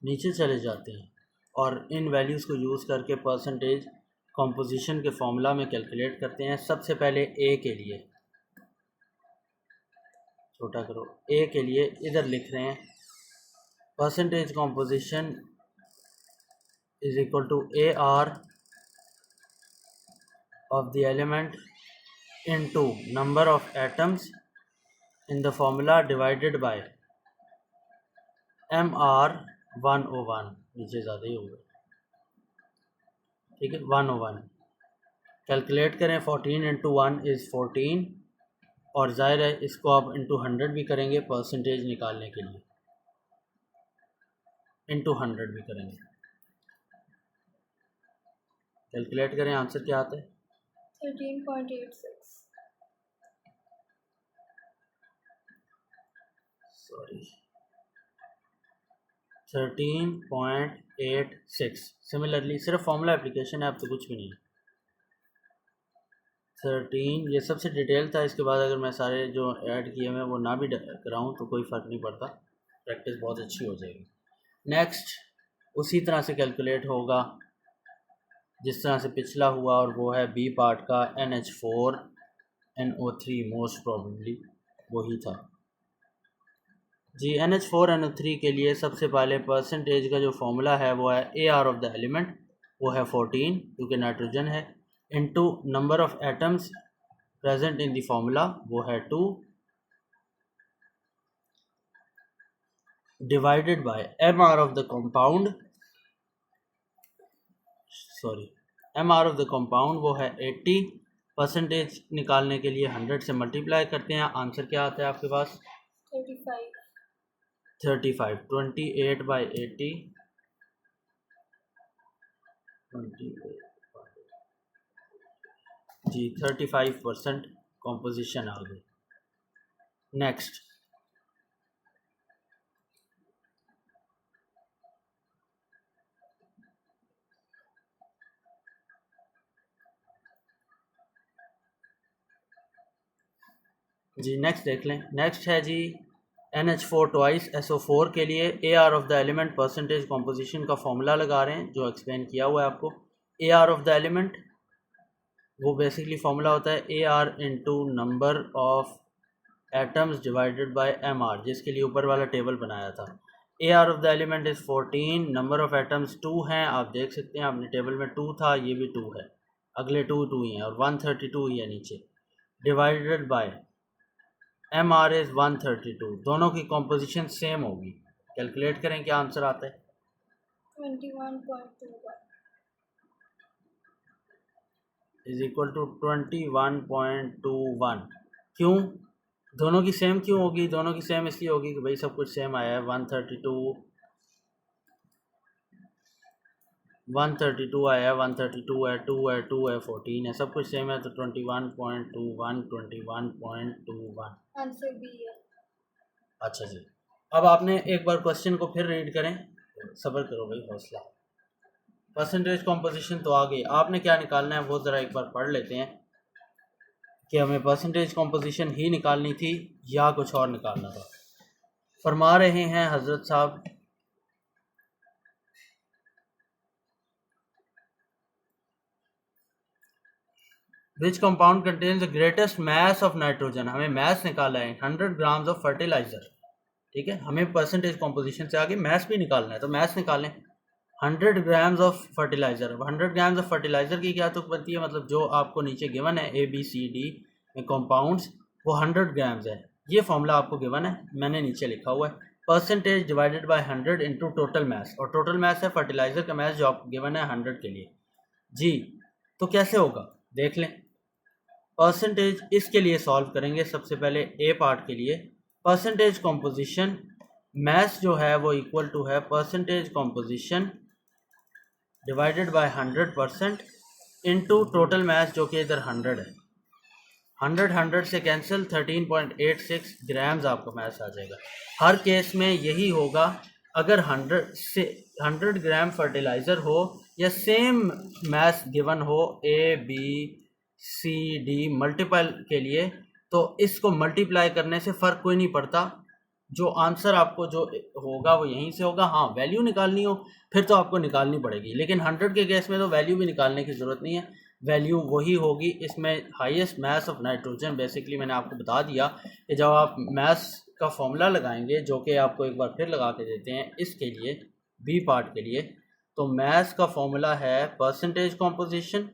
नीचे चले जाते हैं और इन वैल्यूज़ को यूज़ करके परसेंटेज कॉम्पोजिशन के फॉर्मूला में कैलकुलेट करते हैं। सबसे पहले ए के लिए, छोटा करो, ए के लिए इधर लिख रहे हैं percentage composition is equal to A R of the element into number of atoms in the formula divided by MR101, नीचे ज़्यादा ही होगा, ठीक है, 101। कैलकुलेट करें, 14 इंटू 1 इज़ 14, और ज़ाहिर है इसको आप इंटू 100 भी करेंगे परसेंटेज निकालने के लिए, इंटू 100 भी करेंगे। कैलकुलेट करें, आंसर क्या आता है? 13.86। सॉरी 13.86। सिमिलरली सिर्फ फॉर्मूला एप्लीकेशन है, अब तो कुछ भी नहीं है। 13 ये सबसे डिटेल था, इसके बाद अगर मैं सारे जो ऐड किए मैं वो ना भी कराऊँ तो कोई फ़र्क नहीं पड़ता, प्रैक्टिस बहुत अच्छी हो जाएगी। नेक्स्ट उसी तरह से कैलकुलेट होगा जिस तरह से पिछला हुआ, और वो है बी पार्ट का NH4NO3, मोस्ट प्रॉबेबली वही था जी। NH4NO3 के लिए सबसे पहले परसेंटेज का जो फॉर्मूला है वो है AR ऑफ द एलिमेंट, वो है 14 क्योंकि नाइट्रोजन है, into number of atoms present in the formula, वो है 2, divided by MR of the compound, MR of the compound वो है 80। परसेंटेज निकालने के लिए 100 से मल्टीप्लाई करते हैं, आंसर क्या आता है आपके पास? 35। 28 बाई 80, 28 जी, 35% कॉम्पोजिशन आ गई। नेक्स्ट जी, नेक्स्ट देख लें। नेक्स्ट है जी NH4 ट्वाइस SO4 के लिए AR of the element percentage composition का फॉर्मूला लगा रहे हैं, जो एक्सप्लेन किया हुआ है आपको। AR ऑफ द एलिमेंट वो बेसिकली फॉर्मूला होता है AR into number of atoms divided by MR, जिसके लिए ऊपर वाला टेबल बनाया था। AR of the element is 14, number of atoms 2 हैं, आप देख सकते हैं अपने टेबल में 2 था, ये भी 2 है, अगले 2 ही हैं, और 132 ही है नीचे, डिवाइडेड बाय MR इज़ 132। दोनों की कॉम्पोजिशन सेम होगी। कैलकुलेट करें, क्या आंसर आता है? 21.21 इज इक्वल टू 21.21। क्यों दोनों की सेम क्यों होगी? दोनों की सेम इसलिए होगी कि भाई सब कुछ सेम आया है। 132 आया है, 132 है, 2 है, 2 है, 14 है, सब कुछ सेम है, तो 21.21 आंसर बी है। अच्छा जी, अब आपने एक बार क्वेश्चन को फिर रीड करें, सब्र करो भाई, हौसला। परसेंटेज कॉम्पोजिशन तो आ गई, आपने क्या निकालना है वो ज़रा एक बार पढ़ लेते हैं कि हमें परसेंटेज कॉम्पोजिशन ही निकालनी थी या कुछ और निकालना था। फरमा रहे हैं हजरत साहब, विच compound contains the greatest mass of nitrogen. हमें मास निकाला है 100 ग्राम्स ऑफ फर्टिलाइजर, ठीक है, हमें परसेंटेज कॉम्पोजिशन से आगे मास भी निकालना है, तो मास निकालें। 100 ग्राम्स ऑफ फर्टिलाइजर, अब 100 ग्राम्स ऑफ फर्टिलाइजर की क्या तुक बनती है, मतलब जो आपको नीचे गिवन है ABCD में कंपाउंड्स, वो 100 ग्राम्स है, ये फॉर्मूला आपको गिवन है, मैंने नीचे लिखा हुआ है। Percentage divided by 100 into total mass, और टोटल मास है फर्टिलाइजर का मास जो आपको गिवन है 100 के लिए जी। तो कैसे होगा देख लें। परसेंटेज इसके लिए सॉल्व करेंगे सबसे पहले A पार्ट के लिए। परसेंटेज कॉम्पोजिशन मैथ जो है वो इक्वल टू है percentage composition divided by 100% into total math जो कि इधर 100 है। 100 से कैंसिल 13.86 ग्राम्स आपका मैथ आ जाएगा। हर केस में यही होगा, अगर 100 ग्राम फर्टिलाइज़र हो या सेम मैथ गिवन हो A B C D multiple के लिए, तो इसको मल्टीप्लाई करने से फ़र्क कोई नहीं पड़ता, जो आंसर आपको जो होगा वो यहीं से होगा। हाँ, वैल्यू निकालनी हो फिर तो आपको निकालनी पड़ेगी, लेकिन 100 के केस में तो वैल्यू भी निकालने की ज़रूरत नहीं है, वैल्यू वही होगी। इसमें highest mass of nitrogen, basically मैंने आपको बता दिया कि जब आप मास का फॉर्मूला लगाएंगे, जो कि आपको एक बार फिर लगा के देते हैं इसके लिए बी पार्ट के लिए, तो मास का फॉर्मूला है परसेंटेज कॉम्पोजिशन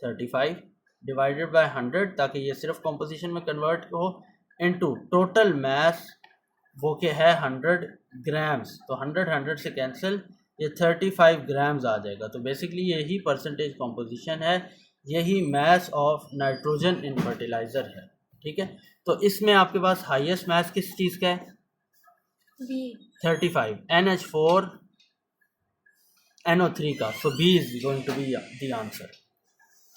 35 डिवाइडेड बाय 100, ताकि ये सिर्फ कॉम्पोजिशन में कन्वर्ट हो, इनटू टोटल मास वो के है 100 ग्राम्स, तो 100 से कैंसिल ये 35 ग्राम्स आ जाएगा। तो बेसिकली यही परसेंटेज कॉम्पोजिशन है, यही मास ऑफ नाइट्रोजन इन फर्टिलाइज़र है। ठीक है, तो इसमें आपके पास हाईएस्ट मास किस चीज़ का है? 35 NH4 NO3 का, so B is going to be the answer.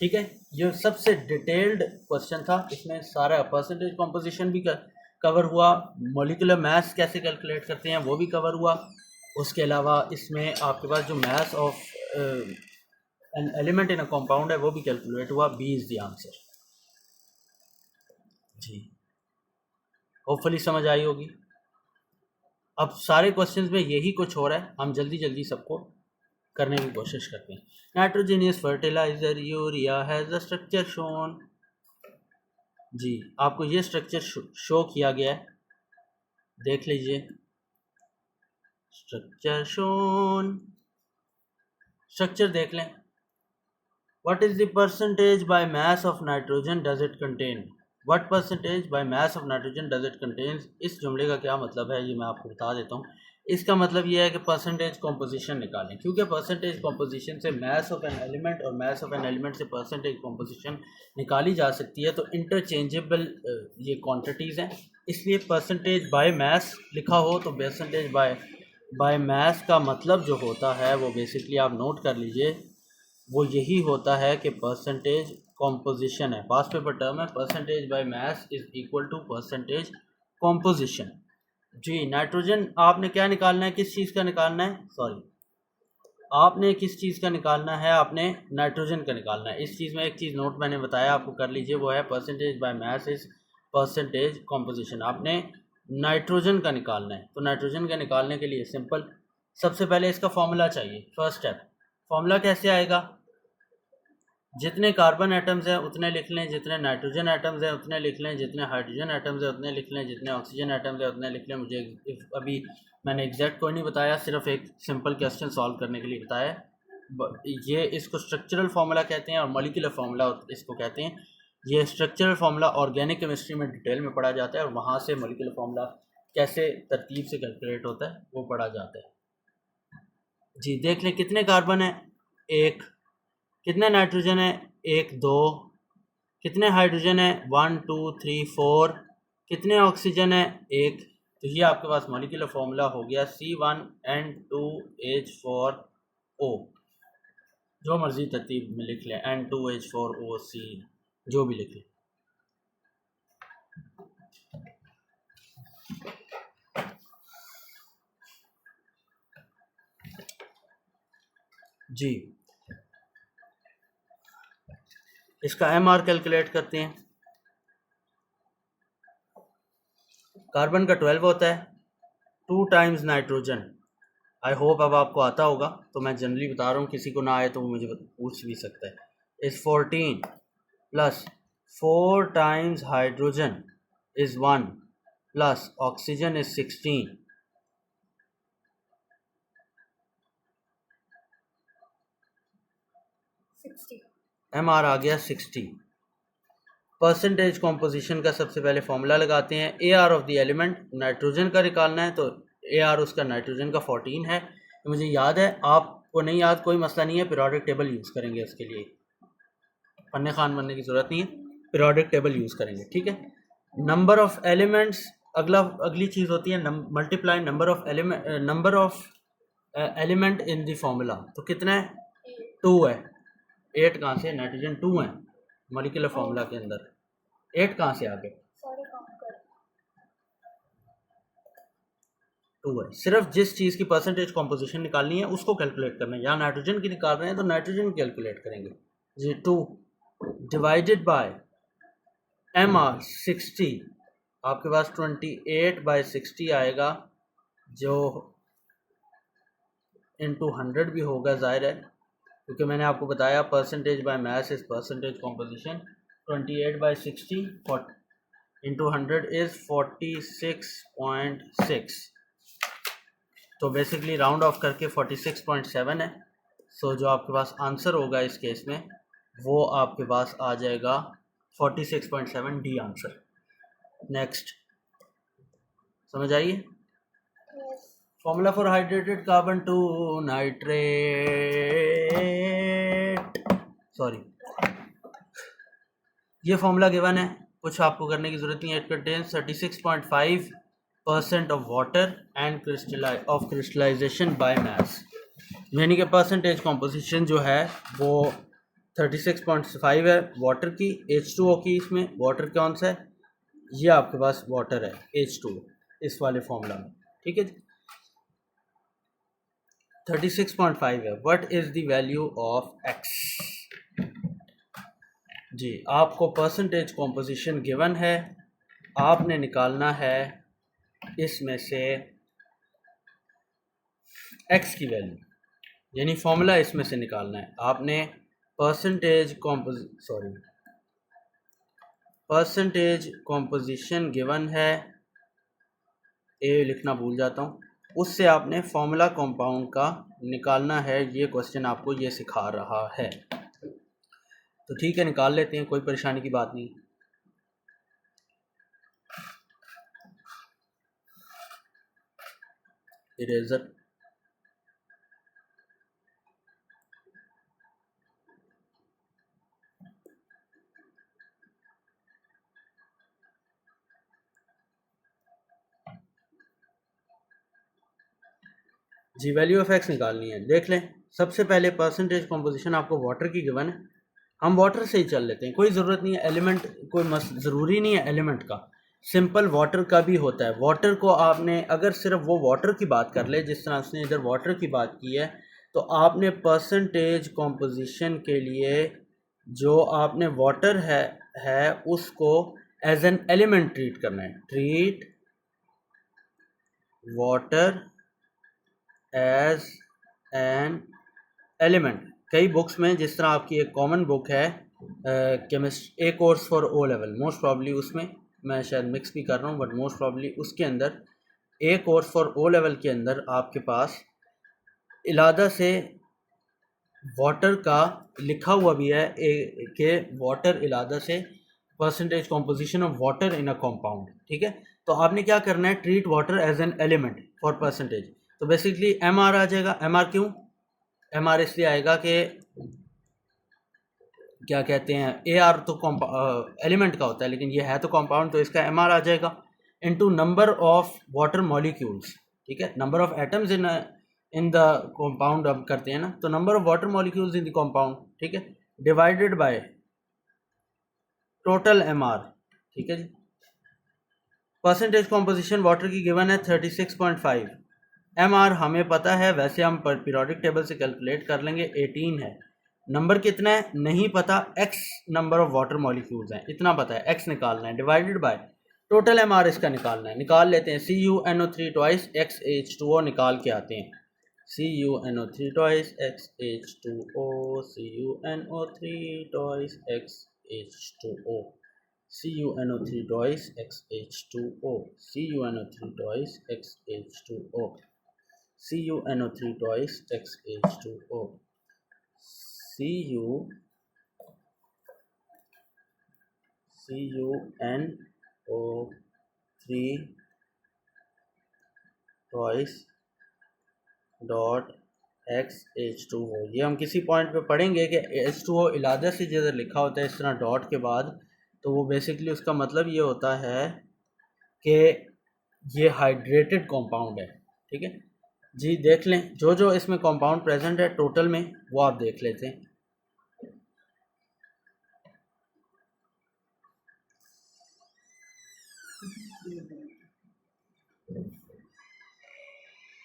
ठीक है, ये सबसे डिटेल्ड क्वेश्चन था, इसमें सारा परसेंटेज कॉम्पोजिशन भी कवर हुआ, मॉलिक्यूलर मास कैसे कैलकुलेट करते हैं वो भी कवर हुआ, उसके अलावा इसमें आपके पास जो mass of an element in a compound है वो भी कैलकुलेट हुआ। B is the answer. जी, होपफुली समझ आई होगी। अब सारे क्वेश्चंस में यही कुछ हो रहा है, हम जल्दी जल्दी सबको करने की कोशिश करते हैं। Nitrogenous fertiliser urea has the structure shown. जी, आपको ये स्ट्रक्चर शो किया गया है, देख लीजिए। स्ट्रक्चर शोन, स्ट्रक्चर देख लें। What is the percentage by mass of nitrogen does it contain? What percentage by mass of nitrogen does it contain? इस जुमले का क्या मतलब है ये मैं आपको बता देता हूँ। इसका मतलब ये है कि परसेंटेज कॉम्पोजिशन निकालें, क्योंकि परसेंटेज कॉम्पोजिशन से मास ऑफ एन एलिमेंट और मास ऑफ एन एलिमेंट से परसेंटेज कॉम्पोजिशन निकाली जा सकती है, तो इंटरचेंजेबल ये क्वांटिटीज़ हैं, इसलिए परसेंटेज बाय मास लिखा हो तो परसेंटेज बाय मास का मतलब जो होता है वो बेसिकली आप नोट कर लीजिए, वो यही होता है कि परसेंटेज कॉम्पोजिशन है, पास पेपर टर्म है, percentage by mass is equal to percentage composition. जी, नाइट्रोजन आपने क्या निकालना है, किस चीज़ का निकालना है, सॉरी आपने किस चीज़ का निकालना है, आपने नाइट्रोजन का निकालना है। इस चीज़ में एक चीज़ नोट मैंने बताया आपको कर लीजिए, वो है percentage by mass is percentage composition. आपने नाइट्रोजन का निकालना है, तो नाइट्रोजन का निकालने के लिए सिंपल, सबसे पहले इसका फॉर्मूला चाहिए। फर्स्ट स्टेप, फॉर्मूला कैसे आएगा? जितने कार्बन एटम्स हैं उतने लिख लें, जितने नाइट्रोजन एटम्स हैं उतने लिख लें, जितने हाइड्रोजन एटम्स हैं उतने लिख लें, जितने ऑक्सीजन एटम्स हैं उतने लिख लें। मुझे अभी मैंने एग्जैक्ट कोई नहीं बताया, सिर्फ एक सिंपल क्वेश्चन सॉल्व करने के लिए बताया। ये इसको स्ट्रक्चरल फार्मूला कहते हैं और मॉलिक्यूलर फार्मूला इसको कहते हैं। ये स्ट्रक्चरल फार्मूला ऑर्गेनिक केमिस्ट्री में डिटेल में पढ़ा जाता है, और वहाँ से मॉलिक्यूलर फार्मूला कैसे तरतीब से कैलकुलेट होता है वो पढ़ा जाता है। जी, देख लें कितने कार्बन है, 1, कितने नाइट्रोजन है, 1 2, कितने हाइड्रोजन है, 1 2 3 4, कितने ऑक्सीजन है, 1। तो ये आपके पास मॉलिक्यूलर फार्मूला हो गया C1N2H4O, जो मर्जी तरतीब में लिख लें, N2H4OC जो भी लिख लें। जी, इसका MR कैलकुलेट करते हैं। कार्बन का 12 होता है, 2 टाइम्स नाइट्रोजन। आई होप अब आपको आता होगा, तो मैं जनरली बता रहा हूँ, किसी को ना आए तो वो मुझे पूछ भी सकता है। Is 14 plus 4 times hydrogen is 1 plus oxygen is 16। MR आ गया 60। परसेंटेज कॉम्पोजिशन का सबसे पहले फॉर्मूला लगाते हैं। AR of the element nitrogen का निकालना है, तो AR उसका नाइट्रोजन का 14 है, तो मुझे याद है, आपको नहीं याद कोई मसला नहीं है, पीरियोडिक टेबल यूज़ करेंगे उसके लिए, फन्ने खान बनने की ज़रूरत नहीं है, पीरियोडिक टेबल यूज़ करेंगे। ठीक है, नंबर ऑफ एलिमेंट्स अगली चीज़ होती है multiply number of element in the formula. तो कितना है? 2 है। 8 कहाँ से? नाइट्रोजन 2 है मॉलिक्यूलर फॉर्मूला के अंदर। 8 कहाँ से आ गए? 2 है। सिर्फ जिस चीज़ की परसेंटेज कॉम्पोजिशन निकालनी है उसको कैलकुलेट करना है। यहाँ नाइट्रोजन की निकाल रहे हैं तो नाइट्रोजन कैलकुलेट करेंगे जी। 2 डिवाइडेड बाय MR 60, आपके पास 28/60 आएगा, जो इंटू 100 भी होगा, जाहिर है, क्योंकि मैंने आपको बताया percentage by mass is percentage composition. 28/60 into 100 is 46.6। तो बेसिकली राउंड ऑफ करके 46.7 है। सो जो आपके पास आंसर होगा इस केस में वो आपके पास आ जाएगा 46.7, डी आंसर। नेक्स्ट, समझ आइए? Formula for hydrated carbon two nitrate, sorry, ये फॉर्मूला गिवन है, कुछ आपको करने की जरूरत नहीं है। It contains 36.5% of water and crystallisation by mass, यानी कि परसेंटेज कॉम्पोजिशन जो है वो 36.5 है वाटर की, H2O की। इसमें वाटर कौन सा है? ये आपके पास वाटर है H2O इस वाले फॉर्मूला में, ठीक है जी। 36.5 है। What is the value of X? जी, आपको परसेंटेज कॉम्पोजिशन गिवन है, आपने निकालना है इसमें से X की वैल्यू, यानी फॉर्मूला इसमें से निकालना है आपने। परसेंटेज कॉम्पोजिशन गिवन है, ए लिखना भूल जाता हूँ, उससे आपने फॉर्मूला कंपाउंड का निकालना है। ये क्वेश्चन आपको ये सिखा रहा है, तो ठीक है, निकाल लेते हैं, कोई परेशानी की बात नहीं। इरेजर, जी, वैल्यू ऑफ X निकालनी है। देख लें, सबसे पहले परसेंटेज कॉम्पोजिशन आपको वाटर की गिवन है, हम वाटर से ही चल लेते हैं, कोई ज़रूरत नहीं है एलिमेंट, कोई ज़रूरी नहीं है एलिमेंट का, सिंपल वाटर का भी होता है। वाटर को आपने अगर सिर्फ वो वाटर की बात कर ले, जिस तरह उसने इधर वाटर की बात की है, तो आपने परसेंटेज कॉम्पोजिशन के लिए जो आपने वाटर है उसको एज एन एलिमेंट ट्रीट करना है। Treat water as an element. कई बुक्स में, जिस तरह आपकी एक कॉमन बुक है chemistry, a course for O level, most probably उसमें, मैं शायद मिक्स भी कर रहा हूँ, बट मोस्ट प्रॉब्ली उसके अंदर ए कोर्स फॉर ओ लेवल के अंदर आपके पास इलादा से वाटर का लिखा हुआ भी है के वाटर इलादा से percentage composition of water in a compound, ठीक है। तो आपने क्या करना है? Treat water as an element for percentage. तो बेसिकली MR आ जाएगा। MR क्यों? MR इसलिए आएगा कि क्या कहते हैं, AR तो एलिमेंट का होता है, लेकिन ये है तो कंपाउंड, तो इसका MR आ जाएगा into number of water molecules, ठीक है। Number of atoms in the compound अब करते हैं ना, तो number of water molecules in the compound, ठीक है, डिवाइडेड बाय टोटल MR, ठीक है जी। परसेंटेज कॉम्पोजिशन वाटर की गिवन है 36.5। MR हमें पता है, वैसे हम पीरियोडिक टेबल से कैलकुलेट कर लेंगे, 18 है। नंबर कितना है नहीं पता, X number of water molecules हैं इतना पता है, X निकालना है, डिवाइडेड बाय टोटल MR इसका निकालना है। निकाल लेते हैं, CuNO3 ट्वाइस XH2O निकाल के आते हैं। CuNO3 twice XH2O, CuNO3 twice XH2O, CuNO3 twice XH2O, CuNO3 twice XH2O, CuNO3 twice XH2O, CuNO3 twice dot XH2O। ये हम किसी पॉइंट पे पढ़ेंगे कि H2O इलादा से जिधर लिखा होता है इस तरह डॉट के बाद, तो वो बेसिकली उसका मतलब ये होता है कि ये हाइड्रेटेड कंपाउंड है, ठीक है जी। देख लें जो जो इसमें कंपाउंड प्रेजेंट है टोटल में, वो आप देख लेते हैं।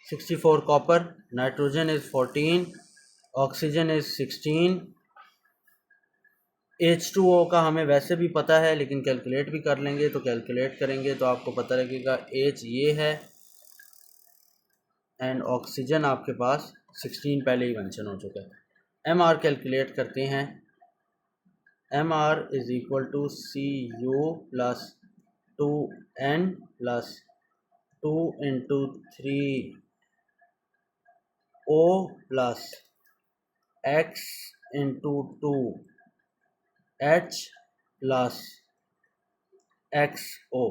(64) copper, nitrogen is 14, oxygen is 16। H2O का हमें वैसे भी पता है, लेकिन कैलकुलेट भी कर लेंगे, तो कैलकुलेट करेंगे तो आपको पता लगेगा H ये है एंड ऑक्सीजन आपके पास 16 पहले ही मेंशन हो चुका है। MR कैलकुलेट करते हैं। MR is equal to Cu plus 2N plus 2 into 3O plus X into 2H plus XO,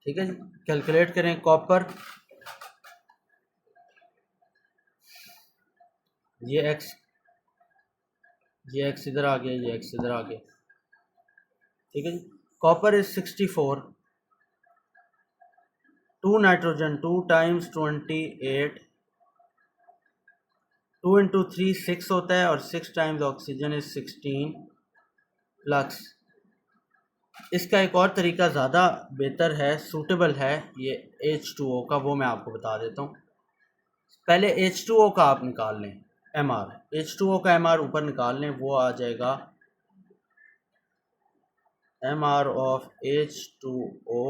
ठीक है जी। कैलकुलेट करें। कॉपर, ये X इधर आ गया, ये X इधर आ गया, ठीक है जी। Copper is 64, 2 nitrogen 2 times 28, 2 into 3 6 होता है और 6 टाइम्स ऑक्सीजन इज 16 प्लस। इसका एक और तरीका ज़्यादा बेहतर है, सूटेबल है ये H2O का, वो मैं आपको बता देता हूँ। पहले H2O का आप निकाल लें, MR, H2O का MR ऊपर निकाल लें, वो आ जाएगा MR of H2O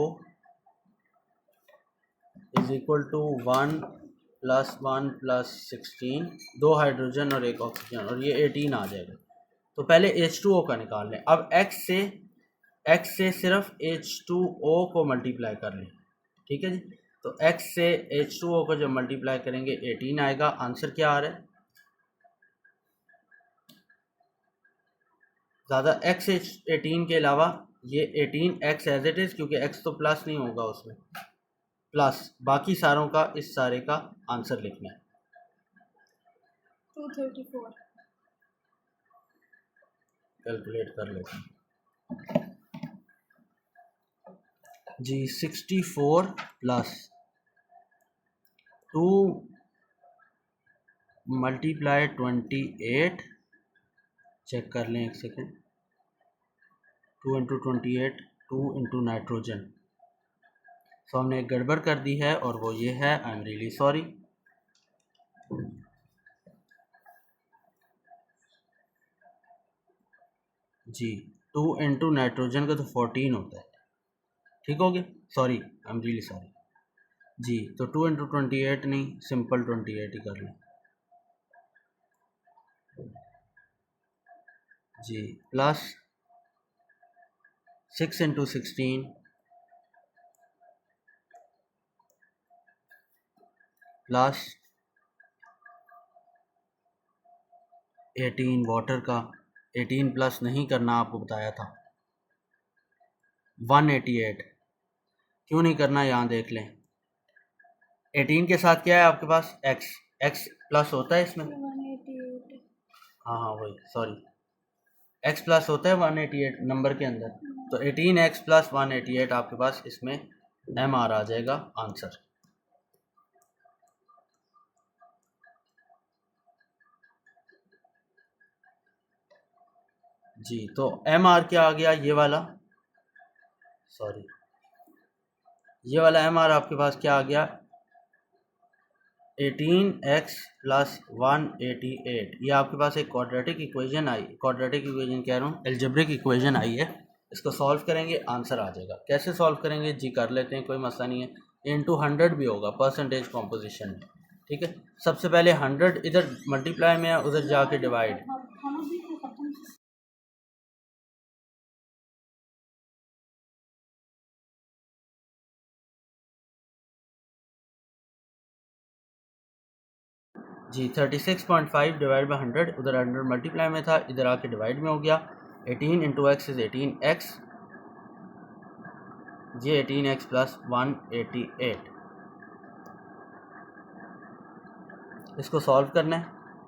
is equal to 1 plus 1 plus 16, 2 hydrogen और 1 ऑक्सीजन, और ये 18 आ जाएगा। तो पहले H2O का निकाल लें। अब X से सिर्फ H2O को मल्टीप्लाई कर लें, ठीक है जी। तो X से H2O को जब मल्टीप्लाई करेंगे 18 आएगा। आंसर क्या आ रहा है? ज़्यादा X 18 के अलावा ये 18X एज इट इज़, क्योंकि X तो प्लस नहीं होगा उसमें, प्लस बाकी सारों का इस सारे का आंसर लिखना है। 234 कैलकुलेट कर लेते हैं जी। 64 प्लस 2 मल्टीप्लाई 28, चेक कर लें एक second. 2 into 28, 2 into nitrogen. So हमने एक गड़बड़ कर दी है और वो ये है, आई एम रियली सॉरी। जी 2 इंटू नाइट्रोजन का तो 14 होता है, ठीक हो गया। Sorry, I am really sorry जी। तो 2 इंटू 28 नहीं, सिंपल 28 ही कर लें जी। प्लस 6 इंटू 16 प्लस 18 वाटर का, 18 प्लस नहीं करना आपको बताया था, 188। क्यों नहीं करना, यहाँ देख लें। 18 के साथ क्या है आपके पास? x प्लस होता है इसमें, 188 हाँ हाँ वही, सॉरी, x प्लस होता है 188 नंबर के अंदर। तो 18x प्लस 188 आपके पास इसमें MR आ जाएगा आंसर। जी तो MR क्या आ गया, ये वाला, सॉरी, ये वाला MR आपके पास क्या आ गया, 18x प्लस 188। ये आपके पास एक क्वाड्रेटिक इक्वेशन आई, क्वाड्रेटिक इक्वेशन कह रहा हूँ, एल्जेब्रिक इक्वेशन आई है। इसको सॉल्व करेंगे, आंसर आ जाएगा। कैसे सॉल्व करेंगे जी, कर लेते हैं, कोई मसला नहीं है। इंटू 100 भी होगा परसेंटेज कॉम्पोजिशन में, ठीक है। सबसे पहले 100 इधर मल्टीप्लाई में है, उधर जाके डिवाइड। जी 36.5 डिवाइड बाई 100, उधर 100 मल्टीप्लाई में था, इधर आके डिवाइड में हो गया। 18 इंटू एक्स इज़ 18x, ये 18x प्लस 188। इसको सॉल्व करना है,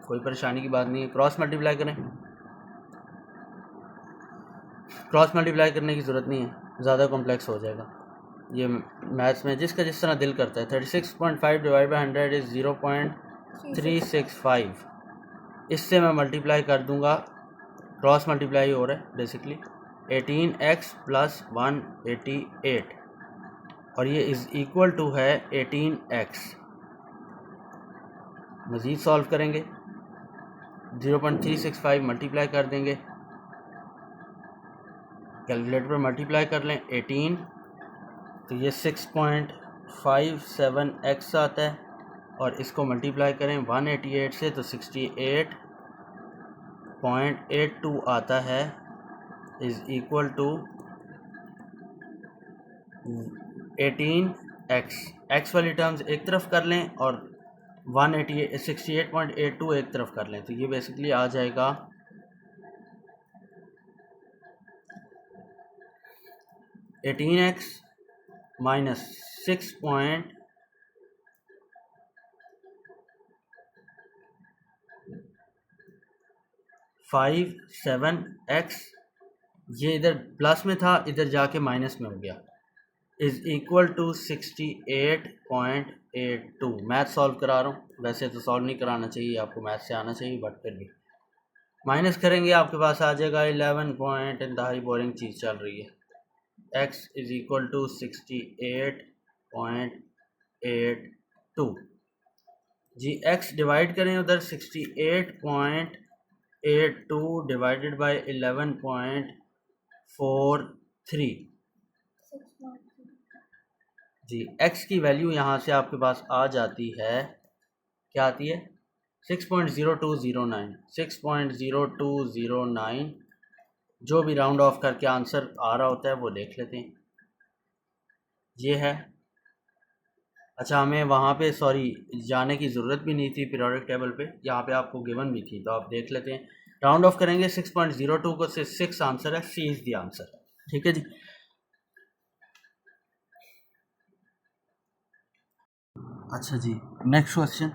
कोई परेशानी की बात नहीं है। क्रॉस मल्टीप्लाई करें, क्रॉस मल्टीप्लाई करने की ज़रूरत नहीं है, ज़्यादा कॉम्प्लेक्स हो जाएगा। ये मैथ्स में जिसका जिस तरह दिल करता है। 36.5 डिवाइड बाई 100 इज़ 0.365। इससे मैं मल्टीप्लाई कर दूंगा, क्रॉस मल्टीप्लाई हो रहा है बेसिकली, 18x प्लस 188 और ये इज़ इक्वल टू है 18x। मज़ीद सॉल्व करेंगे, 0.365 मल्टीप्लाई कर देंगे, कैलकुलेटर पर मल्टीप्लाई कर लें 18, तो ये 6.57x आता है और इसको मल्टीप्लाई करें 188 से तो 68.82 आता है, is equal to 18x। x वाली टर्म्स एक तरफ कर लें और 68.82 एक तरफ कर लें, तो ये बेसिकली आ जाएगा 18x माइनस 6.57x, ये इधर प्लस में था, इधर जाके माइनस में हो गया, is equal to 68.82। Math solve करा रहा हूँ, वैसे तो सॉल्व नहीं कराना चाहिए, आपको मैथ से आना चाहिए, बट फिर भी माइनस करेंगे आपके पास आ जाएगा 11 पॉइंट, इंतहाई बोरिंग चीज़ चल रही है। x इज़ इक्वल टू 68.82 जी। x डिवाइड करें उधर 68.82 डिवाइडेड बाई 11.43 जी। x की वैल्यू यहाँ से आपके पास आ जाती है, क्या आती है 6.0209। 6.0209 जो भी राउंड ऑफ करके आंसर आ रहा होता है वो देख लेते हैं, ये है। अच्छा, हमें वहाँ पे सॉरी जाने की ज़रूरत भी नहीं थी पीरियोडिक टेबल पे, यहाँ पे आपको गिवन भी थी, तो आप देख लेते हैं। राउंड ऑफ करेंगे 6.02 को से 6 आंसर है, सी इज़ द आंसर। ठीक है जी। अच्छा जी, next question,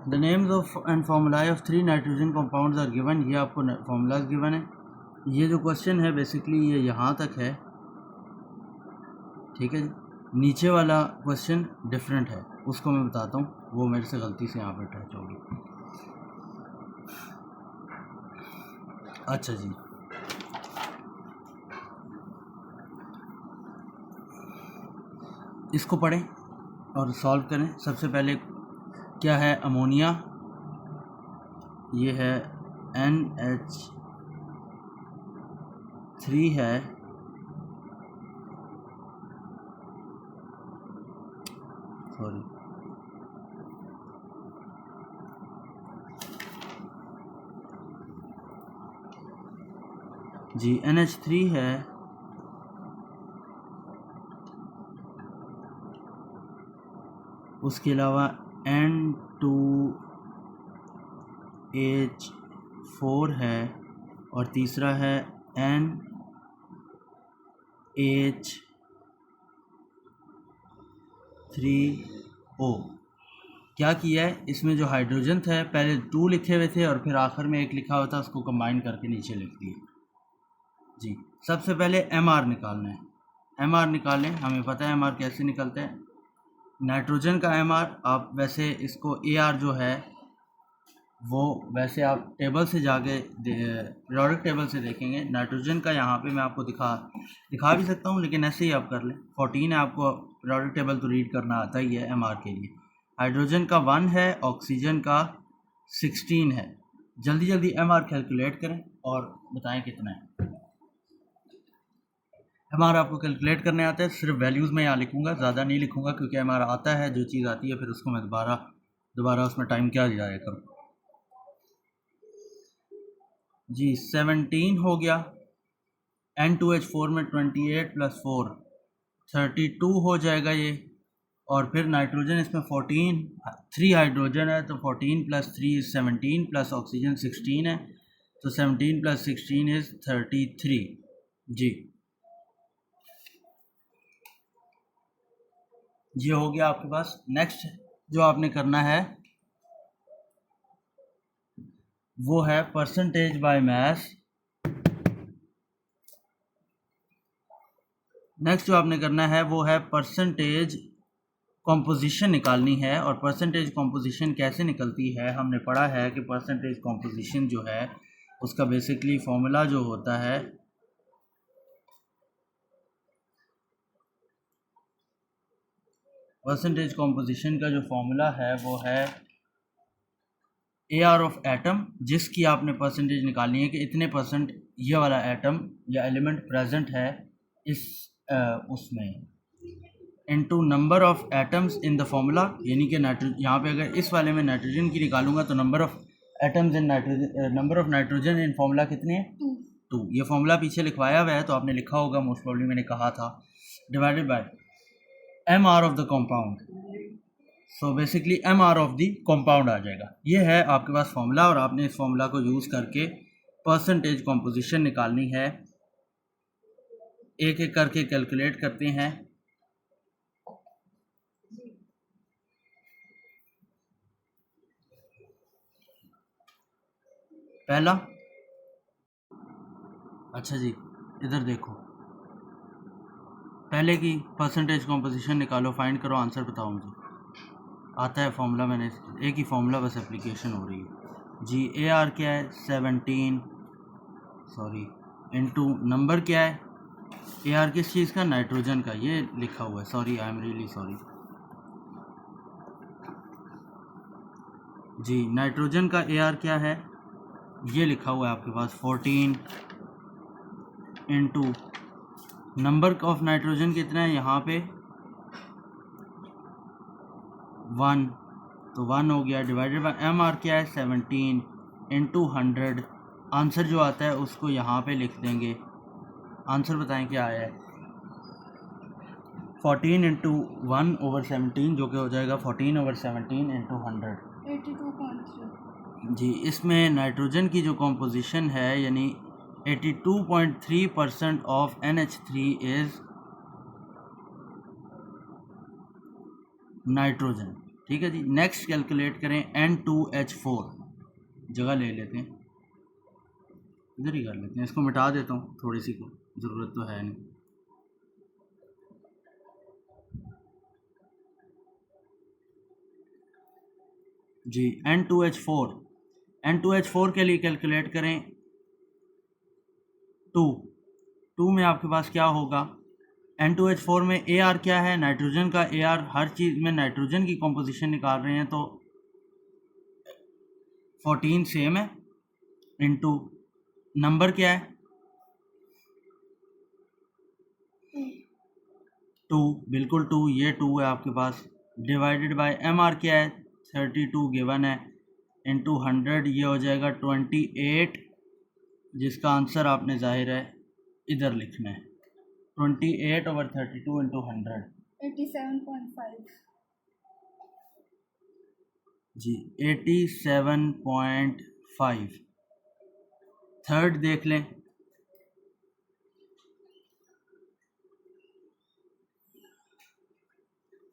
the names of and formulae of 3 nitrogen compounds are given. ये आपको फार्मूलाज गिवन है। ये जो क्वेश्चन है बेसिकली ये यहाँ तक है, ठीक है जी। नीचे वाला क्वेश्चन डिफरेंट है, उसको मैं बताता हूँ, वो मेरे से गलती से यहाँ पे टच होगी। अच्छा जी, इसको पढ़ें और सॉल्व करें। सबसे पहले क्या है, अमोनिया, ये है NH3 है, सॉरी जी, NH3 है, उसके अलावा N2H4 है और तीसरा है NH3O। क्या किया है, इसमें जो हाइड्रोजन थे पहले 2 लिखे हुए थे और फिर आखिर में 1 लिखा हुआ था, उसको कंबाइन करके नीचे लिख दिए जी। सबसे पहले MR निकालना है, MR निकालें, हमें पता है MR कैसे निकलते हैं। नाइट्रोजन का MR, आप वैसे इसको AR जो है वो वैसे आप टेबल से जाके पीरियोडिक टेबल से देखेंगे। नाइट्रोजन का यहाँ पे मैं आपको दिखा भी सकता हूँ, लेकिन ऐसे ही आप कर लें। 14 है, आपको पीरियोडिक टेबल तो रीड करना आता ही है MR के लिए। हाइड्रोजन का 1 है, ऑक्सीजन का 16 है। जल्दी जल्दी MR कैलकुलेट करें और बताएं कितना है। MR आपको कैलकुलेट करने आता है, सिर्फ वैल्यूज़ में यहाँ लिखूँगा, ज़्यादा नहीं लिखूँगा, क्योंकि MR आता है, जो चीज़ आती है फिर उसको मैं दोबारा उसमें टाइम क्या जाया करूँ जी। 17 हो गया, N2H4 में 28 + 4 32 हो जाएगा ये, और फिर नाइट्रोजन इसमें 14, 3 हाइड्रोजन है तो 14 + 3 = 17 प्लस ऑक्सीजन 16 है, तो 17 + 16 = 33 जी। ये हो गया आपके पास। नेक्स्ट जो आपने करना है वो है परसेंटेज बाय मास नेक्स्ट जो आपने करना है वो है परसेंटेज कॉम्पोजिशन निकालनी है। और परसेंटेज कॉम्पोजिशन कैसे निकलती है, हमने पढ़ा है कि परसेंटेज कॉम्पोजिशन जो है उसका बेसिकली फॉर्मूला जो होता है परसेंटेज कॉम्पोजिशन का जो फॉर्मूला है वो है AR ऑफ एटम, जिसकी आपने परसेंटेज निकालनी है कि इतने परसेंट ये वाला एटम या एलिमेंट प्रेजेंट है इस उसमें, into number of atoms in the formula, यानी कि यहाँ पे अगर इस वाले में नाइट्रोजन की निकालूंगा तो number of atoms in nitrogen, number of nitrogen in formula कितने हैं, 2। ये फॉर्मूला पीछे लिखवाया हुआ है तो आपने लिखा होगा मोस्ट प्रॉब्ली, मैंने कहा था, divided by MR of the compound. So basically MR of the compound आ जाएगा। ये है आपके पास फॉर्मूला और आपने इस फॉर्मूला को यूज़ करके परसेंटेज कॉम्पोजिशन निकालनी है। एक एक करके कैलकुलेट करते हैं। पहला, अच्छा जी इधर देखो, पहले की परसेंटेज कॉम्पोजिशन निकालो, फाइंड करो, आंसर बताओ मुझे। आता है फॉर्मूला, मैंने एक ही फॉर्मूला बस एप्लीकेशन हो रही है जी। AR क्या है 17, सॉरी, इनटू नंबर क्या है, AR किस चीज़ का, नाइट्रोजन का, ये लिखा हुआ है, sorry I am really sorry जी। नाइट्रोजन का AR क्या है, ये लिखा हुआ है आपके पास 14 इनटू नंबर ऑफ नाइट्रोजन कितना है यहाँ पे 1, तो 1 हो गया, डिवाइडेड बाय MR क्या है 17 इनटू 100। आंसर जो आता है उसको यहाँ पे लिख देंगे। आंसर बताएं क्या आया है, 14 इंटू 1/17 जो कि हो जाएगा 14/17 इंटू 100, 82.3 जी। इसमें नाइट्रोजन की जो कॉम्पोजिशन है यानी 82.3% ऑफ NH3 इज़ नाइट्रोजन। ठीक है जी। नेक्स्ट कैलकुलेट करें N2H4, जगह ले लेते हैं, इधर ही कर लेते हैं, इसको मिटा देता हूँ, थोड़ी सी को ज़रूरत तो है नहीं। जी N2H4 के लिए कैलकुलेट करें 2 में आपके पास क्या होगा, N2H4 में AR क्या है, नाइट्रोजन का AR, हर चीज़ में नाइट्रोजन की कॉम्पोजिशन निकाल रहे हैं तो 14 सेम है, इनटू नंबर क्या है 2, बिल्कुल 2, ये 2 है आपके पास, डिवाइडेड बाय MR क्या है 32 गिवन है, इनटू 100, ये हो जाएगा 28, जिसका आंसर आपने जाहिर है इधर लिखना है 28/32 इंटू 100, 87.5 जी, 87.5। थर्ड देख लें,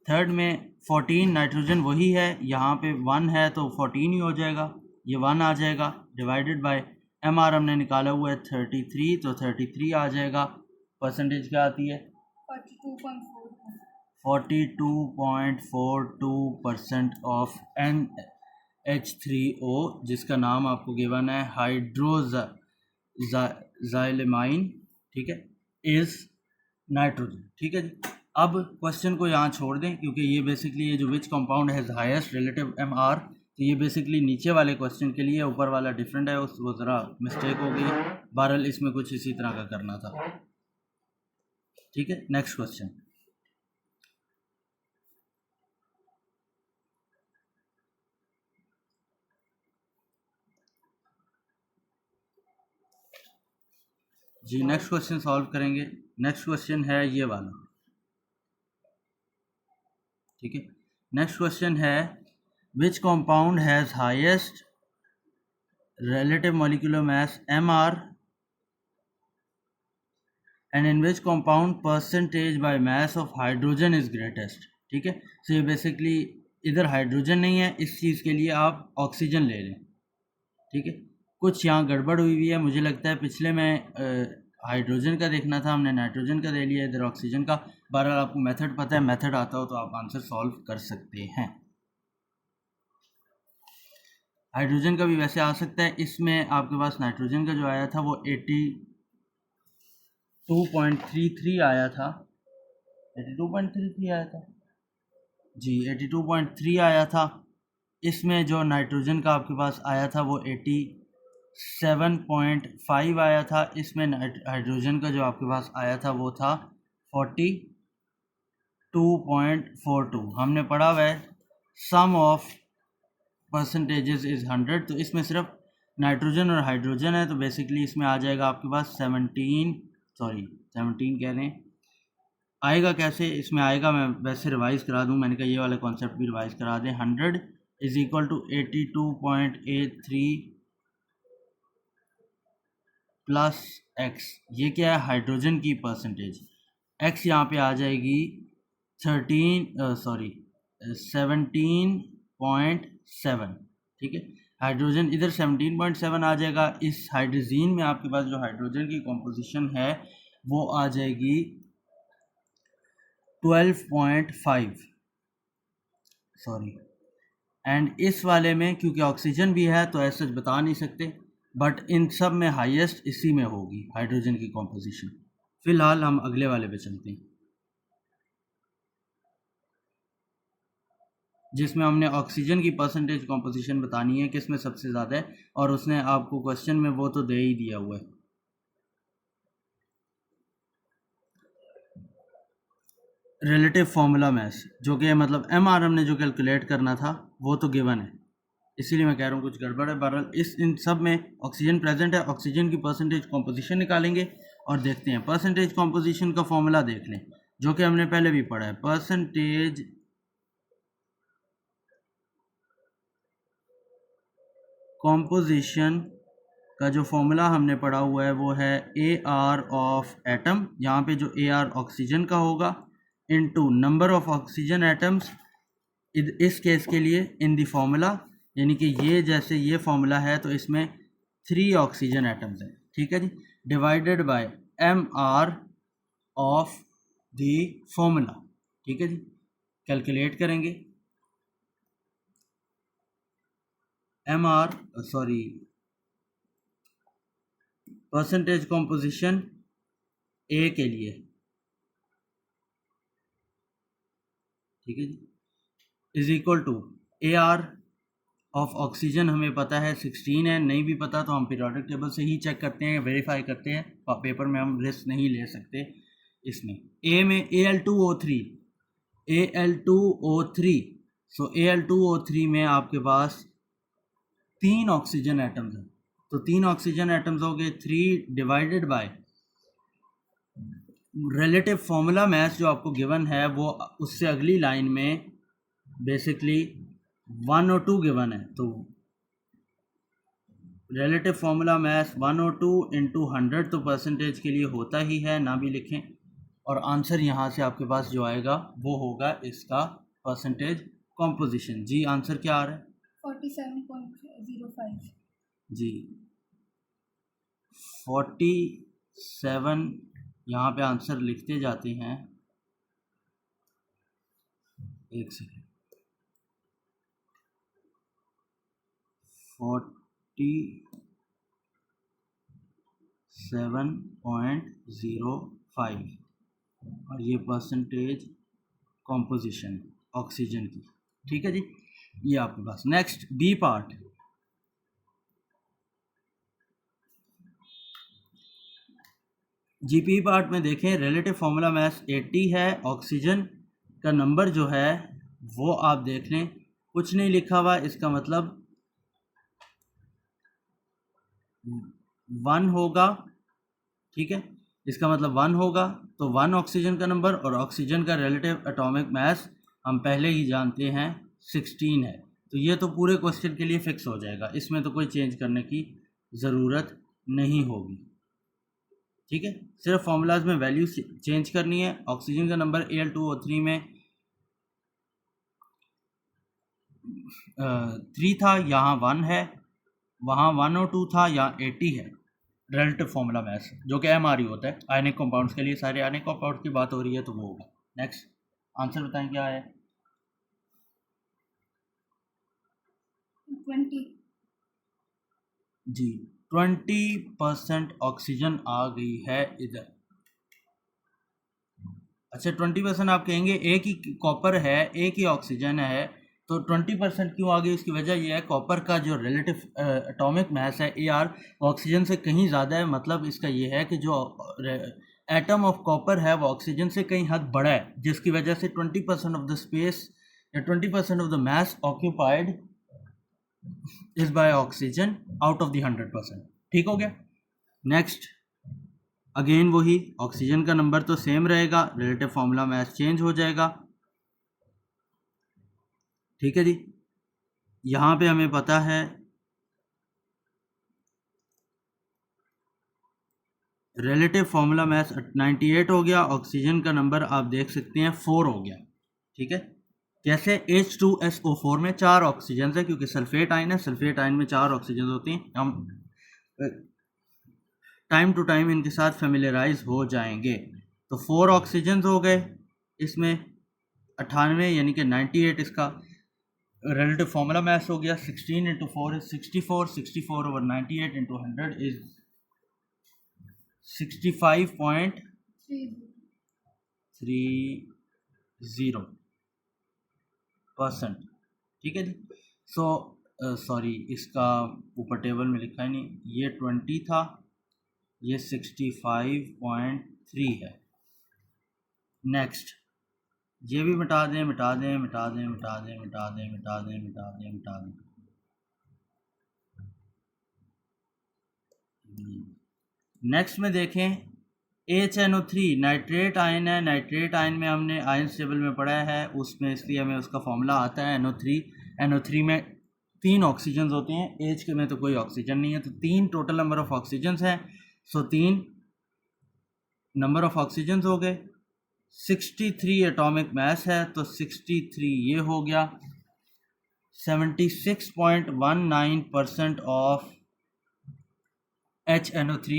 थर्ड में 14 नाइट्रोजन वही है, यहाँ पे 1 है तो 14 ही हो जाएगा, ये 1 आ जाएगा, डिवाइडेड बाय MR हमने निकाला हुआ है 33, तो 33 आ जाएगा। परसेंटेज क्या आती है 42.42% ऑफ NH3O, जिसका नाम आपको गिवन है हाइड्रोजाइलेमाइन, ठीक है, इज़ नाइट्रोजन। ठीक है जी। अब क्वेश्चन को यहाँ छोड़ दें क्योंकि ये बेसिकली ये जो which compound has highest relative MR, तो ये बेसिकली नीचे वाले क्वेश्चन के लिए, ऊपर वाला डिफरेंट है, उसको ज़रा मिस्टेक हो गई। बहरहाल इसमें कुछ इसी तरह का करना था। ठीक है, नेक्स्ट क्वेश्चन। जी नेक्स्ट क्वेश्चन सॉल्व करेंगे। नेक्स्ट क्वेश्चन है ये वाला, ठीक है। नेक्स्ट क्वेश्चन है which compound has highest relative molecular mass MR and in which compound percentage by mass of hydrogen is greatest। ठीक है, so ये बेसिकली इधर हाइड्रोजन नहीं है, इस चीज़ के लिए आप ऑक्सीजन ले लें। ठीक है, कुछ यहाँ गड़बड़ हुई है, मुझे लगता है पिछले में हाइड्रोजन का देखना था, हमने नाइट्रोजन का दे लिया, इधर ऑक्सीजन का। बहरहाल आपको मेथड पता है, मेथड आता हो तो आप आंसर सॉल्व कर सकते हैं। हाइड्रोजन का भी वैसे आ सकता है। इसमें आपके पास नाइट्रोजन का जो आया था वो 82.33 आया था, 82.33 आया था जी, 82.3 आया था। इसमें जो नाइट्रोजन का आपके पास आया था वो 87.5 आया था। इसमें हाइड्रोजन का जो आपके पास आया था वो था 42.42। हमने पढ़ा हुआ है सम ऑफ परसेंटेजेस इज़ 100, तो इसमें सिर्फ नाइट्रोजन और हाइड्रोजन है, तो बेसिकली इसमें आ जाएगा आपके पास 17 कह रहे हैं। आएगा कैसे, इसमें आएगा, मैं वैसे रिवाइज़ करा दूं, मैंने कहा ये वाला कॉन्सेप्ट भी रिवाइज़ करा दें। 100 is equal to 82.83 plus X, ये क्या है, हाइड्रोजन की परसेंटेज। एक्स यहाँ पे आ जाएगी 17.7, ठीक है। हाइड्रोजन इधर 17.7 आ जाएगा। इस हाइड्रोजीन में आपके पास जो हाइड्रोजन की कॉम्पोजिशन है वो आ जाएगी 12.5, एंड इस वाले में क्योंकि ऑक्सीजन भी है तो ऐसा बता नहीं सकते, बट इन सब में हाईएस्ट इसी में होगी हाइड्रोजन की कॉम्पोजिशन। फिलहाल हम अगले वाले पे चलते हैं, जिसमें हमने ऑक्सीजन की परसेंटेज कॉम्पोजिशन बतानी है किस में सबसे ज़्यादा है, और उसने आपको क्वेश्चन में वो तो दे ही दिया हुआ है। रिलेटिव फार्मूला मैस, जो कि मतलब MR हमने जो कैलकुलेट करना था वो तो गिवन है, इसीलिए मैं कह रहा हूँ कुछ गड़बड़ है। बहरहाल इन सब में ऑक्सीजन प्रेजेंट है, ऑक्सीजन की परसेंटेज कॉम्पोजिशन निकालेंगे और देखते हैं। परसेंटेज कॉम्पोजिशन का फॉर्मूला देख लें, जो कि हमने पहले भी पढ़ा है। परसेंटेज कॉम्पोजिशन का जो फॉर्मूला हमने पढ़ा हुआ है वो है AR ऑफ एटम, यहाँ पे जो AR ऑक्सीजन का होगा into number of oxygen atoms, इस केस के लिए इन दी फॉर्मूला, यानी कि ये जैसे ये फॉर्मूला है तो इसमें 3 ऑक्सीजन एटम्स हैं, ठीक है जी, divided by MR of the formula, ठीक है जी। कैलकुलेट करेंगे परसेंटेज कॉम्पोजिशन ए के लिए, ठीक है जी, is equal to AR of oxygen हमें पता है 16 है, नहीं भी पता तो हम पीरियोडिक टेबल से ही चेक करते हैं, वेरीफाई करते हैं, पेपर में हम रिस्क नहीं ले सकते। इसमें ए में Al2O3, सो Al2O3 में आपके पास 3 ऑक्सीजन एटम्स हैं, तो 3 ऑक्सीजन एटम्स हो गए 3 divided by relative formula math जो आपको गिवन है वो उससे अगली लाइन में बेसिकली 1 और 2 गिवन है, तो रिलेटिव फार्मूला मैथ 1 और 2 इंटू 100 तो परसेंटेज के लिए होता ही है, ना भी लिखें, और आंसर यहाँ से आपके पास जो आएगा वो होगा इसका परसेंटेज कॉम्पोजिशन। जी आंसर क्या आ रहा है? 47.05 जी 47, यहाँ पे आंसर लिखते जाते हैं, एक सेकेंड, 47.05 और ये परसेंटेज कॉम्पोजिशन ऑक्सीजन की, ठीक है जी, ये आपके पास। Next B part, GP part में देखें, रिलेटिव फार्मूला मैथ 80 है, ऑक्सीजन का नंबर जो है वो आप देख लें, कुछ नहीं लिखा हुआ, इसका मतलब 1 होगा, ठीक है, इसका मतलब 1 होगा, तो 1 ऑक्सीजन का नंबर, और ऑक्सीजन का रिलेटिव एटॉमिक मास हम पहले ही जानते हैं 16 है, तो ये तो पूरे क्वेश्चन के लिए फिक्स हो जाएगा, इसमें तो कोई चेंज करने की ज़रूरत नहीं होगी, ठीक है। सिर्फ फॉर्मूलाज में वैल्यू चेंज करनी है। ऑक्सीजन का नंबर Al2O3 में 3 था, यहाँ 1 है, वहाँ 1 और 2 था, यहाँ 80 है, रिलेटिव फॉर्मूला मैस जो कि MRU होता है आयनिक कंपाउंड्स के लिए, सारे आयनिक कंपाउंड की बात हो रही है तो वो होगा। नेक्स्ट आंसर बताएं क्या है। 20 जी 20% ऑक्सीजन आ गई है इधर। अच्छा 20% आप कहेंगे एक ही कॉपर है, एक ही ऑक्सीजन है, तो 20% क्यों आ गई? उसकी वजह यह है कॉपर का जो रिलेटिव एटॉमिक मास है AR ऑक्सीजन से कहीं ज़्यादा है। मतलब इसका ये है कि जो एटम ऑफ कॉपर है वो ऑक्सीजन से कहीं हद बड़ा है, जिसकी वजह से 20% ऑफ द स्पेस या 20% of the mass occupied is by oxygen out of the 100%। ठीक हो गया। नेक्स्ट अगेन वही ऑक्सीजन का नंबर तो सेम रहेगा, रिलेटिव फॉर्मूला मैच चेंज हो जाएगा। ठीक है जी, यहाँ पे हमें पता है रिलेटिव फॉर्मूला मैच 98 हो गया, ऑक्सीजन का नंबर आप देख सकते हैं 4 हो गया। ठीक है, कैसे? H2SO4 में 4 ऑक्सीजन है, क्योंकि सल्फेट आयन है, सल्फेट आयन में 4 ऑक्सीजन होती हैं। हम टाइम टू टाइम इनके साथ फेमिलियराइज हो जाएंगे। तो 4 ऑक्सीजन हो गए इसमें, 98 यानी कि 98 इसका रिलेटिव फॉर्मूला मैस हो गया। 16 × 4 इज 64, 64 ओवर 98 × 100 इज 65.30%। ठीक है जी। सो सॉरी, इसका ऊपर टेबल में लिखा ही नहीं, ये 20 था, ये 65.3 है। नेक्स्ट ये भी मिटा दें, मिटा दें, मिटा दें, मिटा दें, मिटा दें, मिटा दें, मिटा दें, मिटा दें। नेक्स्ट में देखें HNO3 नाइट्रेट आयन है। नाइट्रेट आयन में हमने आयन टेबल में पढ़ा है, उसमें इसलिए हमें उसका फॉर्मूला आता है NO3। NO3 में 3 ऑक्सीजन होते हैं, H के में तो कोई ऑक्सीजन नहीं है, तो 3 टोटल नंबर ऑफ ऑक्सीजन हैं। सो 3 नंबर ऑफ ऑक्सीजन हो गए, 63 एटॉमिक मास है, तो 63 ये हो गया। 76.19% of HNO3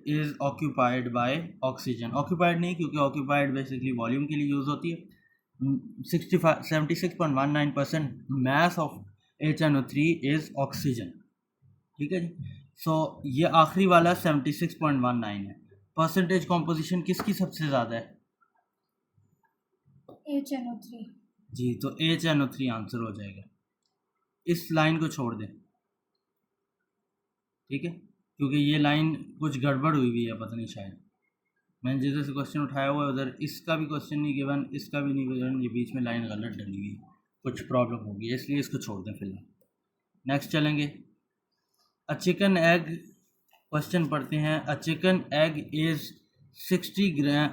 is occupied by oxygen. Occupied नहीं, क्योंकि ऑक्यूपाइड बेसिकली वॉल्यूम के लिए यूज़ होती है। 76.19% mass of HNO3 is oxygen. ठीक है जी। सो ये आखिरी वाला 76.19 है। परसेंटेज कॉम्पोजिशन किसकी सबसे ज़्यादा है? HNO3 जी, तो HNO3 आंसर हो जाएगा। इस लाइन को छोड़ दें, ठीक है, क्योंकि ये लाइन कुछ गड़बड़ हुई हुई है, पता नहीं, शायद मैंने जिधर से क्वेश्चन उठाया हुआ है उधर इसका भी क्वेश्चन नहीं गिवन, इसका भी नहीं गिवन, ये बीच में लाइन गलत डली हुई है, कुछ प्रॉब्लम होगी, इसलिए इसको छोड़ दें फिलहाल। नेक्स्ट चलेंगे, अ चिकन एग क्वेश्चन पढ़ते हैं। A chicken egg is 60 gram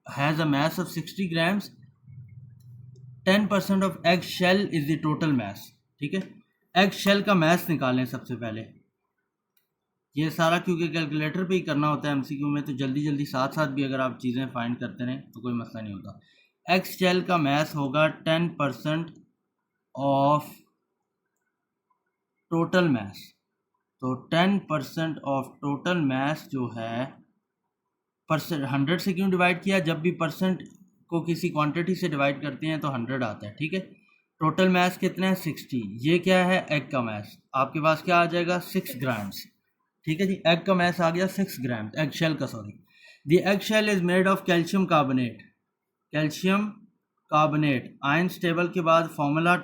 has a mass of 60 grams, 10% of egg shell is the total mass. ठीक है, एग शेल का मास निकालें सबसे पहले। ये सारा क्योंकि कैलकुलेटर पे ही करना होता है MCQ में, तो जल्दी जल्दी साथ साथ भी अगर आप चीज़ें फाइंड करते रहें तो कोई मसला नहीं होता। एग शेल का मास होगा 10% ऑफ टोटल मास, तो 10% ऑफ टोटल मास जो है 100 से क्यों डिवाइड किया? जब भी परसेंट को किसी क्वांटिटी से डिवाइड करते हैं तो 100 आता है। ठीक है, टोटल मास कितना है? 60। ये क्या है? एग का मास। आपके पास क्या आ जाएगा? 6 ग्राम्स। ठीक है जी, एग का मास आ गया 6 ग्राम्स, एग शेल का, sorry. The egg shell is made of calcium carbonate. Calcium carbonate ions table के बाद फॉर्मूला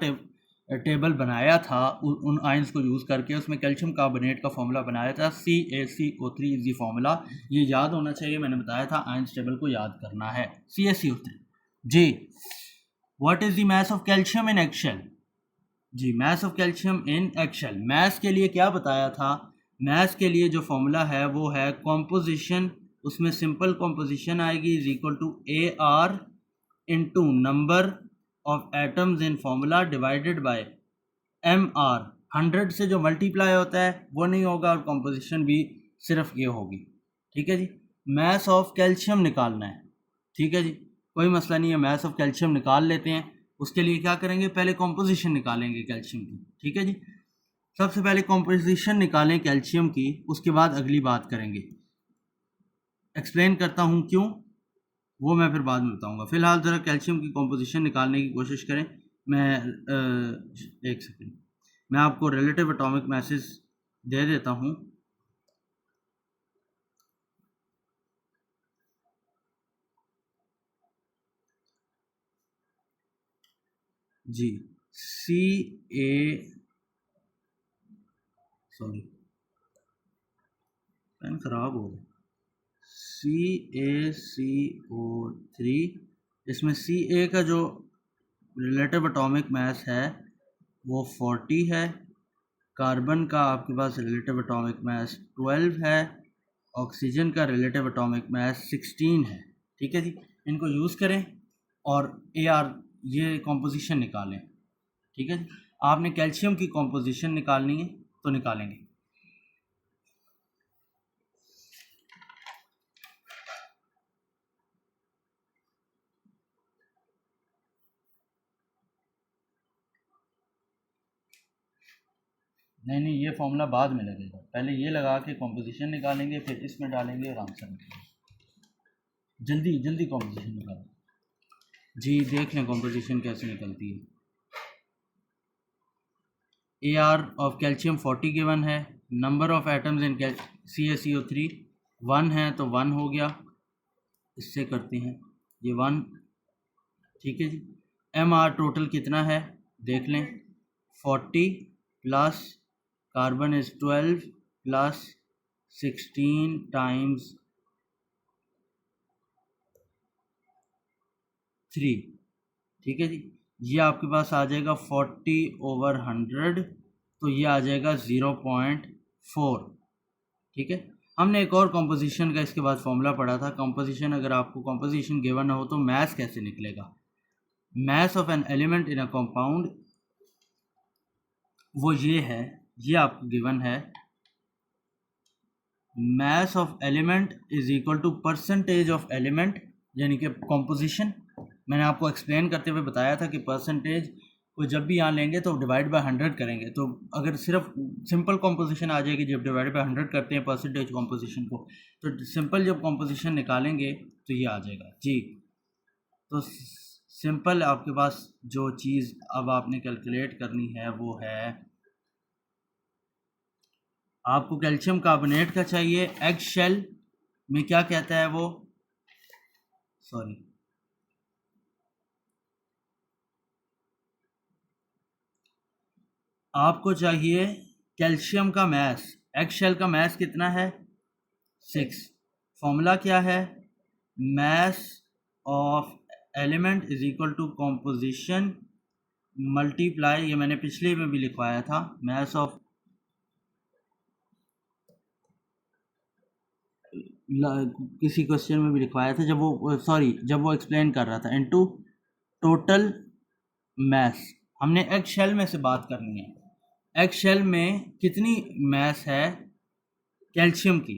टेबल बनाया था, उन आयंस को यूज़ करके उसमें कैल्शियम कार्बोनेट का फॉर्मूला बनाया था, CaCO3 इज द फॉर्मूला। ये याद होना चाहिए, मैंने बताया था आयंस टेबल को याद करना है। CaCO3 जी। What is the mass of calcium in egg shell? जी, mass of calcium in egg shell. Mass के लिए क्या बताया था? मास के लिए जो फॉर्मूला है वो है कॉम्पोजिशन, उसमें सिंपल कॉम्पोजिशन आएगी, is equal to AR into number of atoms in formula divided by MR। 100 से जो मल्टीप्लाई होता है वो नहीं होगा, और कॉम्पोजिशन भी सिर्फ ये होगी। ठीक है जी, मास ऑफ कैल्शियम निकालना है। ठीक है जी, कोई मसला नहीं है, मास ऑफ कैल्शियम निकाल लेते हैं। उसके लिए क्या करेंगे? पहले कॉम्पोजिशन निकालेंगे कैल्शियम की। ठीक है जी, सबसे पहले कॉम्पोजिशन निकालें कैल्शियम की, उसके बाद अगली बात करेंगे। एक्सप्लेन करता हूँ क्यों, वो मैं फिर बाद में बताऊँगा। फ़िलहाल ज़रा कैल्शियम की कॉम्पोजिशन निकालने की कोशिश करें। मैं एक सेकेंड, मैं आपको रिलेटिव एटॉमिक मैसेज दे देता हूँ। जी, सी ए सॉरी पेन ख़राब हो गया, CaCO3, इसमें Ca का जो रिलेटिव एटॉमिक मास है वो 40 है, कार्बन का आपके पास रिलेटिव एटॉमिक मास 12 है, ऑक्सीजन का रिलेटिव एटॉमिक मास 16 है। ठीक है जी, इनको यूज़ करें और AR ये कॉम्पोजिशन निकालें। ठीक है जी, आपने कैल्शियम की कॉम्पोजिशन निकालनी है तो निकालेंगे। नहीं, ये फॉर्मूला बाद में लगेगा, पहले ये लगा के कॉम्पोजिशन निकालेंगे, फिर इसमें डालेंगे और आंसर निकालेंगे। जल्दी जल्दी कॉम्पोजिशन निकालें जी, देख लें कॉम्पोजिशन कैसे निकलती है। AR ऑफ कैल्शियम 40 गिवन है, number of atoms in CaCO3 1 है तो 1 हो गया, इससे करते हैं ये 1। ठीक है जी, MR टोटल कितना है देख लें, 40 plus carbon is 12 plus 16 times 3। ठीक है जी, ये आपके पास आ जाएगा 40/100, तो ये आ जाएगा 0.4। ठीक है, हमने एक और कॉम्पोजिशन का इसके बाद फॉर्मूला पढ़ा था। कॉम्पोजिशन, अगर आपको कॉम्पोजिशन गिवन हो तो मैथ कैसे निकलेगा। Math of an element in a compound, वो ये है, ये आपको गिवन है, mass of element is equal to percentage of element, यानी कि कॉम्पोजिशन। मैंने आपको एक्सप्लेन करते हुए बताया था कि परसेंटेज को जब भी यहाँ लेंगे तो डिवाइड बाय 100 करेंगे, तो अगर सिर्फ सिंपल कॉम्पोजिशन आ जाएगी जब डिवाइड बाय 100 करते हैं परसेंटेज कॉम्पोजिशन को, तो सिंपल जब कॉम्पोजिशन निकालेंगे तो ये आ जाएगा जी। तो सिंपल आपके पास जो चीज़ अब आपने कैलकुलेट करनी है वो है, आपको कैल्शियम कार्बोनेट का चाहिए, एग शेल में क्या कहता है वो, सॉरी आपको चाहिए कैल्शियम का मैस, एग शेल का मैस कितना है 6। फॉर्मूला क्या है, mass of element is equal to composition multiply, ये मैंने पिछले में भी लिखवाया था, मैस ऑफ किसी क्वेश्चन में भी लिखवाया था जब वो जब वो एक्सप्लेन कर रहा था, इनटू टोटल मैस। हमने एग शेल में से बात करनी है, एग शेल में कितनी मैस है कैल्शियम की,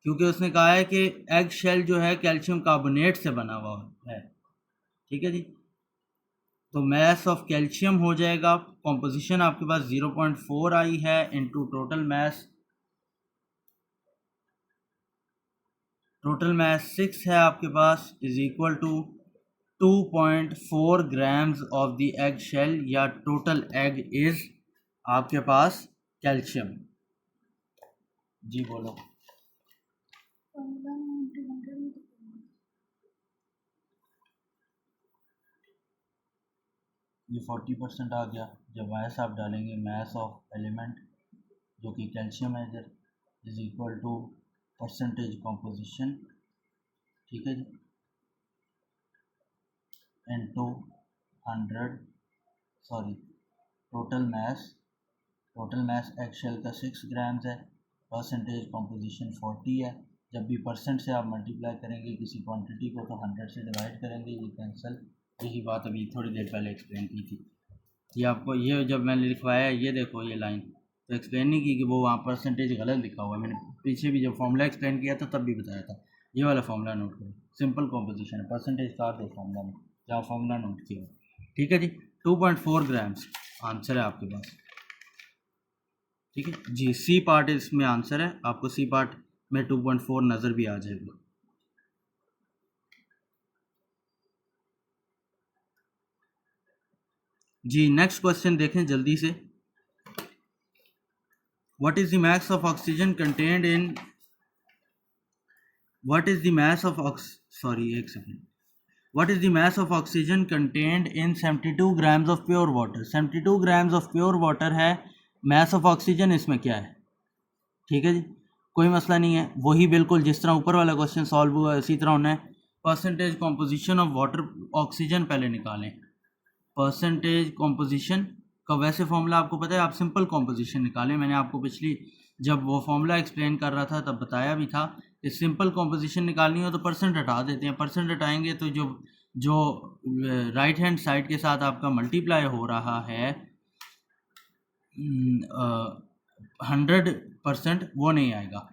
क्योंकि उसने कहा है कि एग शेल जो है कैल्शियम कार्बोनेट से बना हुआ है। ठीक है जी, तो मैस ऑफ कैल्शियम हो जाएगा, कॉम्पोजिशन आपके पास 0.4 आई है, इनटू टोटल मैस 6 है आपके पास, is equal to 2.4 grams of the egg shell, या टोटल एग इज आपके पास कैल्शियम। जी बोलो। ये 40% आ गया, जब मैस आप डालेंगे मैस ऑफ एलिमेंट जो कि कैल्शियम है इधर, is equal to percentage composition, ठीक है जी, into 100, sorry total mass egg shell का 6 ग्राम्स है, परसेंटेज कॉम्पोजिशन 40 है। जब भी परसेंट से आप मल्टीप्लाई करेंगे किसी क्वांटिटी को तो 100 से डिवाइड करेंगे, ये कैंसिल। यही बात अभी थोड़ी देर पहले एक्सप्लेन की थी। ये आपको, ये जब मैंने लिखवाया ये देखो ये लाइन, तो एक्सप्लेन नहीं की कि वो वहाँ परसेंटेज गलत लिखा हुआ है। मैंने पीछे भी जब फॉर्मूला एक्सप्लेन किया था तब भी बताया था। ये वाला फॉर्मूला नोट करो, सिंपल कॉम्पोजिशन है, परसेंटेज काट दो फॉर्मूला में जहाँ फॉर्मूला नोट किया। ठीक है जी, 2.4 ग्राम्स आंसर है आपके पास। ठीक है जी। सी पार्ट इसमें आंसर है, आपको सी पार्ट में 2.4 नज़र भी आ जाएगा। जी नेक्स्ट क्वेश्चन देखें जल्दी से। What is the mass of oxygen contained in what is the mass of sorry एक second what is the mass of oxygen contained in 72 grams of pure water. 72 grams of pure water है mass of oxygen, इसमें क्या है? ठीक है जी, कोई मसला नहीं है, वही बिल्कुल जिस तरह ऊपर वाला क्वेश्चन सॉल्व हुआ इसी तरह होना है। Percentage composition of water oxygen पहले निकालें। परसेंटेज कॉम्पोजिशन का वैसे फॉर्मूला आपको पता है, आप सिंपल कॉम्पोजिशन निकालें। मैंने आपको पिछली जब वो फॉर्मूला एक्सप्लेन कर रहा था तब बताया भी था कि सिंपल कॉम्पोजिशन निकालनी हो तो परसेंट हटा देते हैं। परसेंट हटाएंगे तो जो जो राइट हैंड साइड के साथ आपका मल्टीप्लाई हो रहा है 100% वो नहीं आएगा।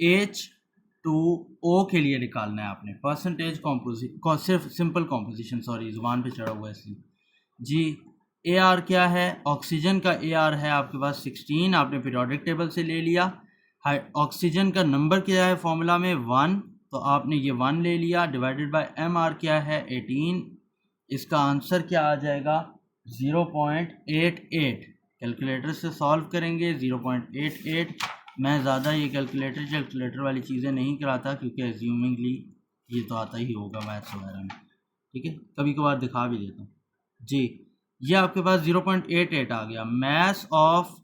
H2O के लिए निकालना है आपने परसेंटेज कॉम्पोजिशन, सिर्फ सिंपल कॉम्पोजिशन, सॉरी जुबान पे चढ़ा हुआ है इसलिए जी। AR क्या है? ऑक्सीजन का AR है आपके पास 16, आपने पीरियोडिक टेबल से ले लिया। ऑक्सीजन का नंबर क्या है फॉर्मूला में? 1, तो आपने ये 1 ले लिया, डिवाइडेड बाय MR क्या है? 18। इसका आंसर क्या आ जाएगा? 0.88। कैलकुलेटर से सॉल्व करेंगे 0.88। मैं ज़्यादा ये कैलकुलेटर वाली चीज़ें नहीं कराता क्योंकि एज्यूमिंगली ये तो आता ही होगा मैथ्स वगैरह में, ठीक है, कभी कभार दिखा भी देता हूँ जी। ये आपके पास 0.88 आ गया। मास ऑफ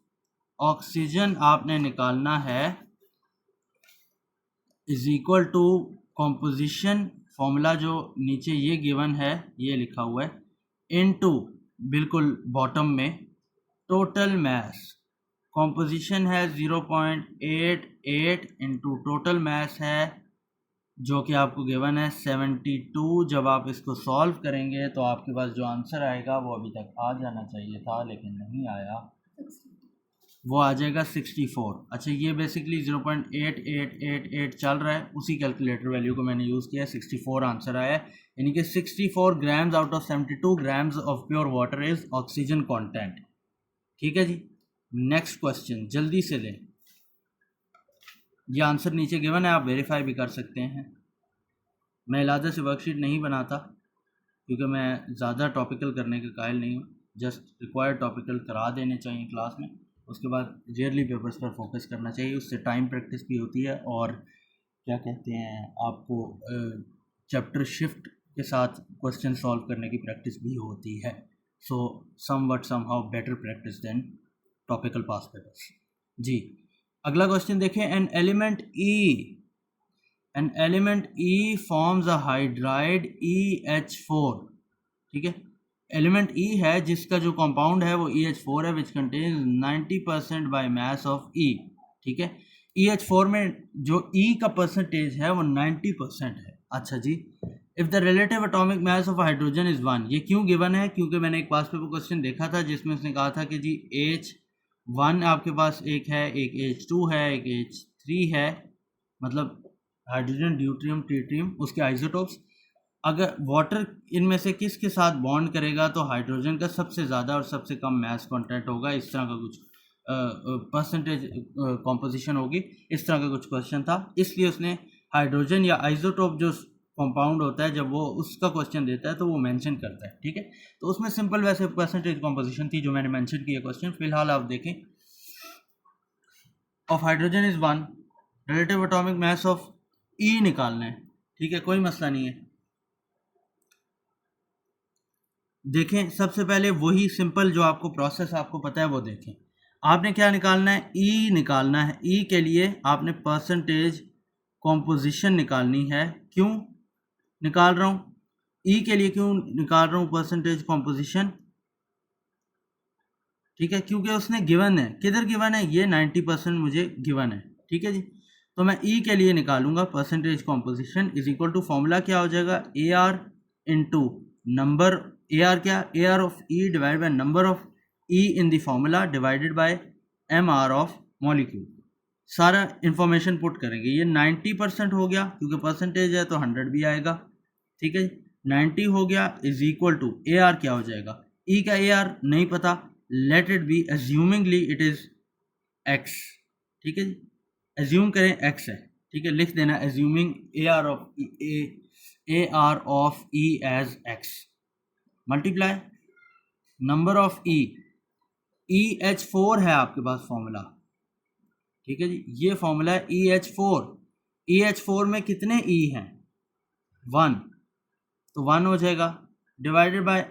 ऑक्सीजन आपने निकालना है is equal to composition, formula जो नीचे ये गिवन है ये लिखा हुआ है, इनटू बिल्कुल बॉटम में टोटल मास। कॉम्पोजिशन है 0.88 इंटू टोटल मास है जो कि आपको गिवन है 72। जब आप इसको सॉल्व करेंगे तो आपके पास जो आंसर आएगा वो अभी तक आ जाना चाहिए था लेकिन नहीं आया, वो आ जाएगा 64। अच्छा ये बेसिकली 0.8888 चल रहा है, उसी कैलकुलेटर वैल्यू को मैंने यूज़ किया, 64 आंसर आया है। यानी कि 64 grams out of 72 grams of pure water is oxygen content. ठीक है जी, नेक्स्ट क्वेश्चन जल्दी से लें। ये आंसर नीचे गिवन है, आप वेरीफाई भी कर सकते हैं। मैं इलाजा से वर्कशीट नहीं बनाता क्योंकि मैं ज़्यादा टॉपिकल करने के कायल नहीं हूँ, जस्ट रिक्वायर्ड टॉपिकल करा देने चाहिए क्लास में, उसके बाद रियरली पेपर्स पर फोकस करना चाहिए, उससे टाइम प्रैक्टिस भी होती है और क्या कहते हैं आपको चैप्टर शिफ्ट के साथ क्वेश्चन सॉल्व करने की प्रैक्टिस भी होती है। So somehow better practice than topical past papers जी। अगला क्वेश्चन देखें। An element E forms a hydride EH4। ठीक है, एलिमेंट E है जिसका जो कंपाउंड है वो EH4 है, which contains 90% by mass of E। ठीक है, EH4 में जो E का परसेंटेज है वो 90% है। अच्छा जी, if the relative atomic mass of hydrogen is 1, ये क्यों गिवन है? क्योंकि मैंने एक पास पेपर क्वेश्चन देखा था जिसमें उसने कहा था कि जी H1 आपके पास एक है, एक H2 है, एक H3 है, मतलब हाइड्रोजन, ड्यूट्रियम, ट्रिटियम, उसके आइसोटोप्स। अगर वाटर इनमें से किसके साथ बॉन्ड करेगा तो हाइड्रोजन का सबसे ज़्यादा और सबसे कम मास कंटेंट होगा। इस तरह का कुछ परसेंटेज कॉम्पोजिशन होगी, इस तरह का कुछ क्वेश्चन था, इसलिए उसने हाइड्रोजन या आइसोटोप जो कंपाउंड होता है जब वो उसका क्वेश्चन देता है तो वो मेंशन करता है। ठीक है, तो उसमें सिंपल वैसे परसेंटेज कॉम्पोजिशन थी जो मैंने मेंशन किया क्वेश्चन। फिलहाल आप देखें, of hydrogen is 1, relative atomic mass of E निकालना है। ठीक है, कोई मसला नहीं है। देखें सबसे पहले वही सिंपल जो आपको प्रोसेस आपको पता है वो देखें। आपने क्या निकालना है? E निकालना है। E के लिए आपने परसेंटेज कॉम्पोजिशन निकालनी है। क्यों निकाल रहा हूँ? E के लिए क्यों निकाल रहा हूँ परसेंटेज कॉम्पोजिशन? ठीक है, क्योंकि उसने गिवन है, किधर गिवन है? ये 90% मुझे गिवन है। ठीक है जी, तो मैं E के लिए निकालूंगा percentage composition is equal to, formula क्या हो जाएगा? AR इंटू नंबर, AR क्या? AR of E divide by number of E in the formula divided by MR of molecule. सारा इंफॉर्मेशन पुट करेंगे। ये 90% हो गया क्योंकि परसेंटेज है तो 100 भी आएगा। ठीक है, 90 हो गया इज इक्वल टू AR क्या हो जाएगा? E का AR नहीं पता, let it be, assumingly it is X, ठीक है जी, एज्यूम करें एक्स है, ठीक है, लिख देना assuming AR of E as X, multiply number of EH4 है आपके पास फॉर्मूला, ठीक है जी, ये फॉर्मूला है EH4 में कितने E हैं, 1, तो 1 हो जाएगा, डिवाइडेड बाय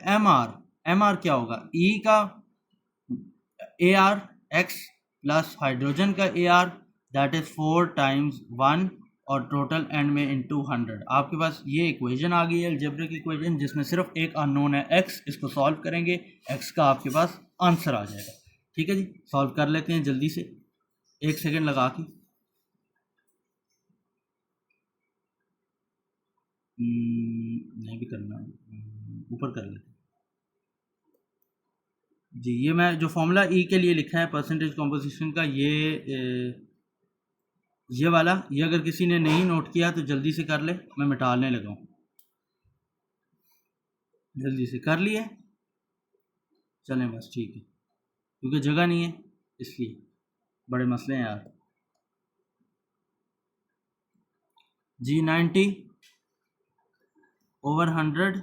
MR क्या होगा, E का AR X प्लस हाइड्रोजन का AR, दैट इज 4 टाइम्स 1, और टोटल एंड में इनटू 100। आपके पास ये इक्वेशन आ गई है, अलजेब्रिक इक्वेशन, जिसमें सिर्फ एक अननोन है x, इसको सॉल्व करेंगे, x का आपके पास आंसर आ जाएगा, ठीक है जी, सॉल्व कर लेते हैं जल्दी से, 1 सेकेंड लगा के। नहीं भी करना, ऊपर कर लेते जी। ये मैं जो फॉर्मूला ई के लिए लिखा है परसेंटेज कॉम्पोजिशन का, ये वाला, ये अगर किसी ने नहीं नोट किया तो जल्दी से कर ले, मैं मिटाने लगा हूँ, जल्दी से कर लिए, चलें बस, ठीक है, क्योंकि जगह नहीं है इसलिए, बड़े मसले हैं यार। G90 over 100,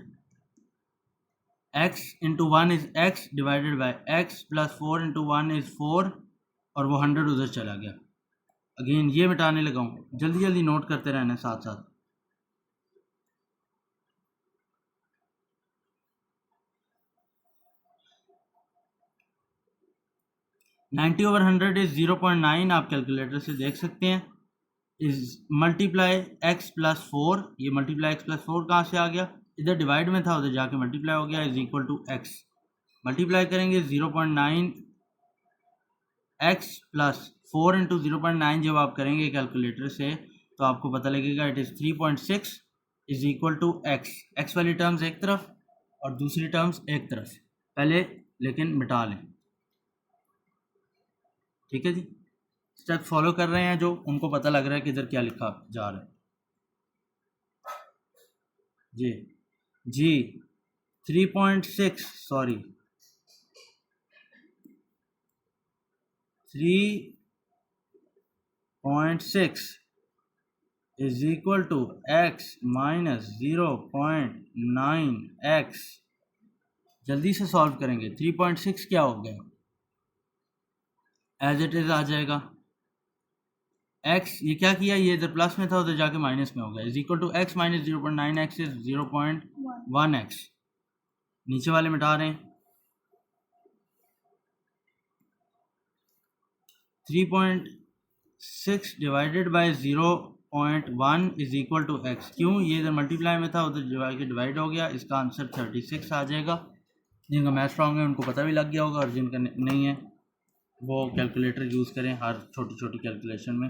x into 1 is x divided by x plus 4 into 1 is 4, और वो 100 उधर चला गया, अगेन ये मिटाने लगा हूँ, जल्दी जल्दी नोट करते रहना साथ साथ। 90 ओवर 100 इज 0.9, आप कैलकुलेटर से देख सकते हैं, इज मल्टीप्लाई x प्लस 4, ये मल्टीप्लाई x प्लस 4 कहाँ से आ गया, इधर डिवाइड में था, उधर जाके मल्टीप्लाई हो गया, is equal to x, multiply करेंगे 0.9 x प्लस 4 इंटू 0.9, जब आप करेंगे कैलकुलेटर से तो आपको पता लगेगा it is 3.6 is equal to x वाली टर्म्स एक तरफ और दूसरी टर्म्स एक तरफ, पहले लेकिन मिटा लें, ठीक है जी, स्टेप फॉलो कर रहे हैं जो उनको पता लग रहा है कि इधर क्या लिखा जा रहा है। जी 3.6 sorry 3.6 is equal to x minus 0.9x, जल्दी से सॉल्व करेंगे, 3.6 क्या हो गया, एज इट इज आ जाएगा, x ये क्या किया, ये इधर प्लस में था उधर जाके माइनस में हो गया, is equal to x minus 0.9x is 0.1x, नीचे वाले मिटा रहे हैं, 3.6 divided by 0.1 is equal to x, क्यों, ये इधर मल्टीप्लाई में था उधर डिवाइड हो गया, इसका आंसर 36 आ जाएगा। जिनका मैथ स्ट्रॉन्ग है उनको पता भी लग गया होगा, और जिनका नहीं है वो कैलकुलेटर यूज़ करें हर छोटी छोटी कैलकुलेशन में,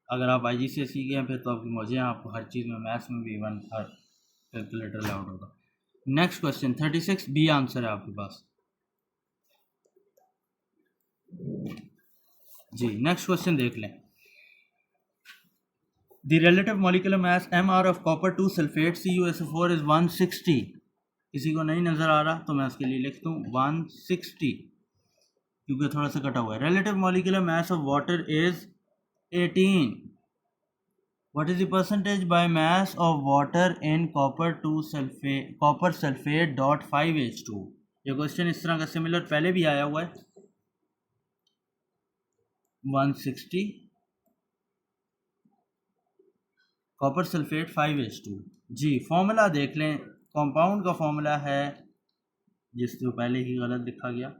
अगर आप IGCSE गए हैं फिर तो आपकी मौजे हैं, आपको हर चीज़ में, मैथ्स में भी इवन हर कैलकुलेटर अलाउड होगा। नेक्स्ट क्वेश्चन 36 बी आंसर है आपके पास जी। नेक्स्ट क्वेश्चन देख लें, the relative molecular mass MR of copper 2 sulphate CuSO4 is 160, किसी को नहीं नज़र आ रहा तो मैं उसके लिए लिख दूँ 160, क्योंकि थोड़ा सा कटा हुआ है। Relative molecular mass of water is 18, what is the percentage by mass of water in copper sulphate dot 5H2। ये क्वेश्चन इस तरह का सिमिलर पहले भी आया हुआ है, 160 कॉपर सल्फेट 5H2 जी। फॉर्मूला देख लें, कंपाउंड का फॉर्मूला है जिसको पहले ही गलत लिखा गया,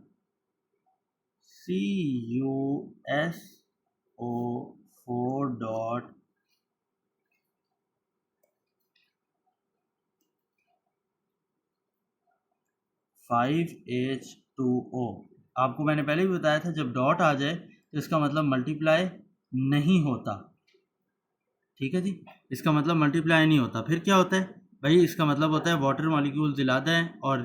CuSO4 डॉट 5H2O। आपको मैंने पहले भी बताया था जब डॉट आ जाए तो इसका मतलब मल्टीप्लाई नहीं होता, ठीक है जी, इसका मतलब मल्टीप्लाई नहीं होता, फिर क्या होता है भाई, इसका मतलब होता है वाटर मॉलिक्यूल ज़्यादा हैं और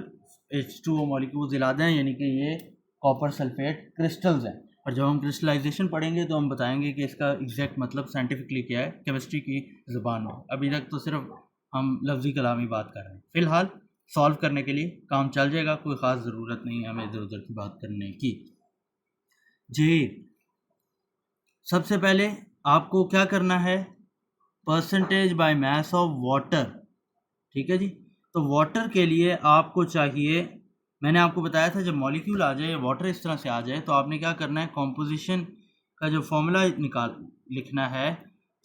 H2O मॉलिक्यूल ज़्यादा हैं, यानी कि ये कॉपर सल्फेट क्रिस्टल्स हैं। और जब हम क्रिस्टलाइजेशन पढ़ेंगे तो हम बताएंगे कि इसका एग्जैक्ट मतलब साइंटिफिकली क्या है केमिस्ट्री की ज़बान में, अभी तक तो सिर्फ हम लफ्ज़ी कलामी बात कर रहे हैं। फ़िलहाल सॉल्व करने के लिए काम चल जाएगा, कोई ख़ास ज़रूरत नहीं है हमें इधर उधर की बात करने की जी। सबसे पहले आपको क्या करना है, percentage by mass of water, ठीक है जी। तो वाटर के लिए आपको चाहिए, मैंने आपको बताया था जब मॉलिक्यूल आ जाए, वाटर इस तरह से आ जाए, तो आपने क्या करना है, कॉम्पोजिशन का जो फॉर्मूला लिखना है,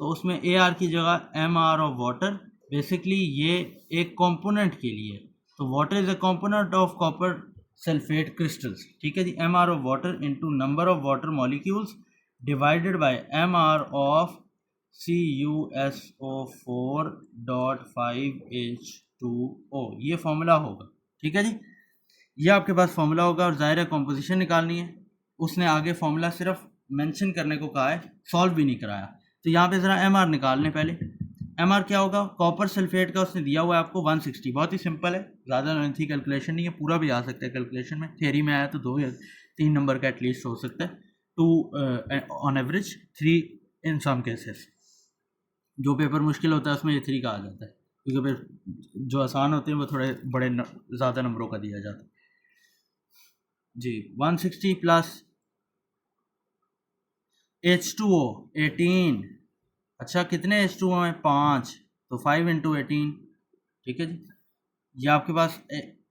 तो उसमें ए आर की जगह M R of water, basically ये एक कंपोनेंट के लिए, तो water is a component of copper sulphate crystals, ठीक है जी। M R of water into number of water molecules divided by M R of CuSO4.5H2O, ये फॉर्मूला होगा, ठीक है जी। ये आपके पास फॉर्मूला होगा और ज़ाहिर है कॉम्पोजिशन निकालनी है। उसने आगे फॉर्मूला सिर्फ मेंशन करने को कहा है, सॉल्व भी नहीं कराया। तो यहाँ पे ज़रा एम आर निकाल लें पहले। एम आर क्या होगा, कॉपर सल्फेट का उसने दिया हुआ है आपको 160, बहुत ही सिंपल है, ज़्यादा लेंथी कैलकुलेशन नहीं है, पूरा भी आ सकता है कैलकुलेशन में, थियरी में आया तो 2 या 3 नंबर का एटलीस्ट हो सकता है, 2 on average, 3 in some cases. जो पेपर मुश्किल होता है उसमें ये 3 का आ जाता है, क्योंकि फिर जो आसान होते हैं वो थोड़े बड़े ज़्यादा नंबरों का दिया जाता है जी। 160 प्लस H2O 18, अच्छा कितने H2O हैं, 5, तो 5 इंटू 18, ठीक है जी। ये आपके पास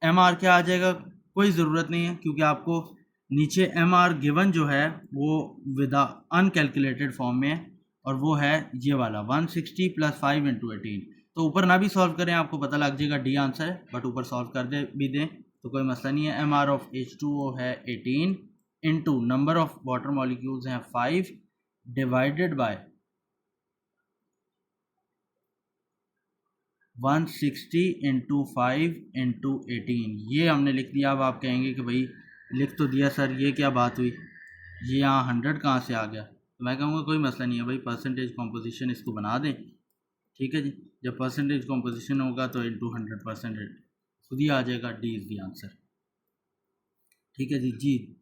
एम आर क्या आ जाएगा, कोई ज़रूरत नहीं है, क्योंकि आपको नीचे एम आर गिवन जो है वो विद अनकैलकुलेटेड फॉर्म में है, और वो है ये वाला 160 प्लस 5 इंटू 18। तो ऊपर ना भी सॉल्व करें, आपको पता लग जाएगा डी आंसर है, बट ऊपर सॉल्व कर दे भी दें तो कोई मसला नहीं है। एम आर ऑफ H2O है 18 into number of water molecules हैं 5 डिवाइडेड बाय 160 इंटू 5 इंटू 18, ये हमने लिख दिया। अब आप कहेंगे कि भाई लिख तो दिया सर, ये क्या बात हुई, ये यहाँ 100 कहाँ से आ गया, तो मैं कहूँगा कोई मसला नहीं है भाई, परसेंटेज कॉम्पोजिशन इसको बना दें, ठीक है जी। जब परसेंटेज कॉम्पोजिशन होगा तो इंटू 100% खुद ही आ जाएगा, डी इज़ दी आंसर, ठीक है जी। जी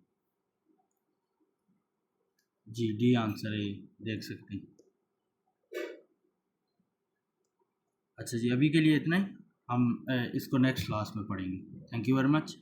जी, डी आंसर है, देख सकते हैं। अच्छा जी, अभी के लिए इतना ही, हम इसको नेक्स्ट क्लास में पढ़ेंगे। Thank you very much.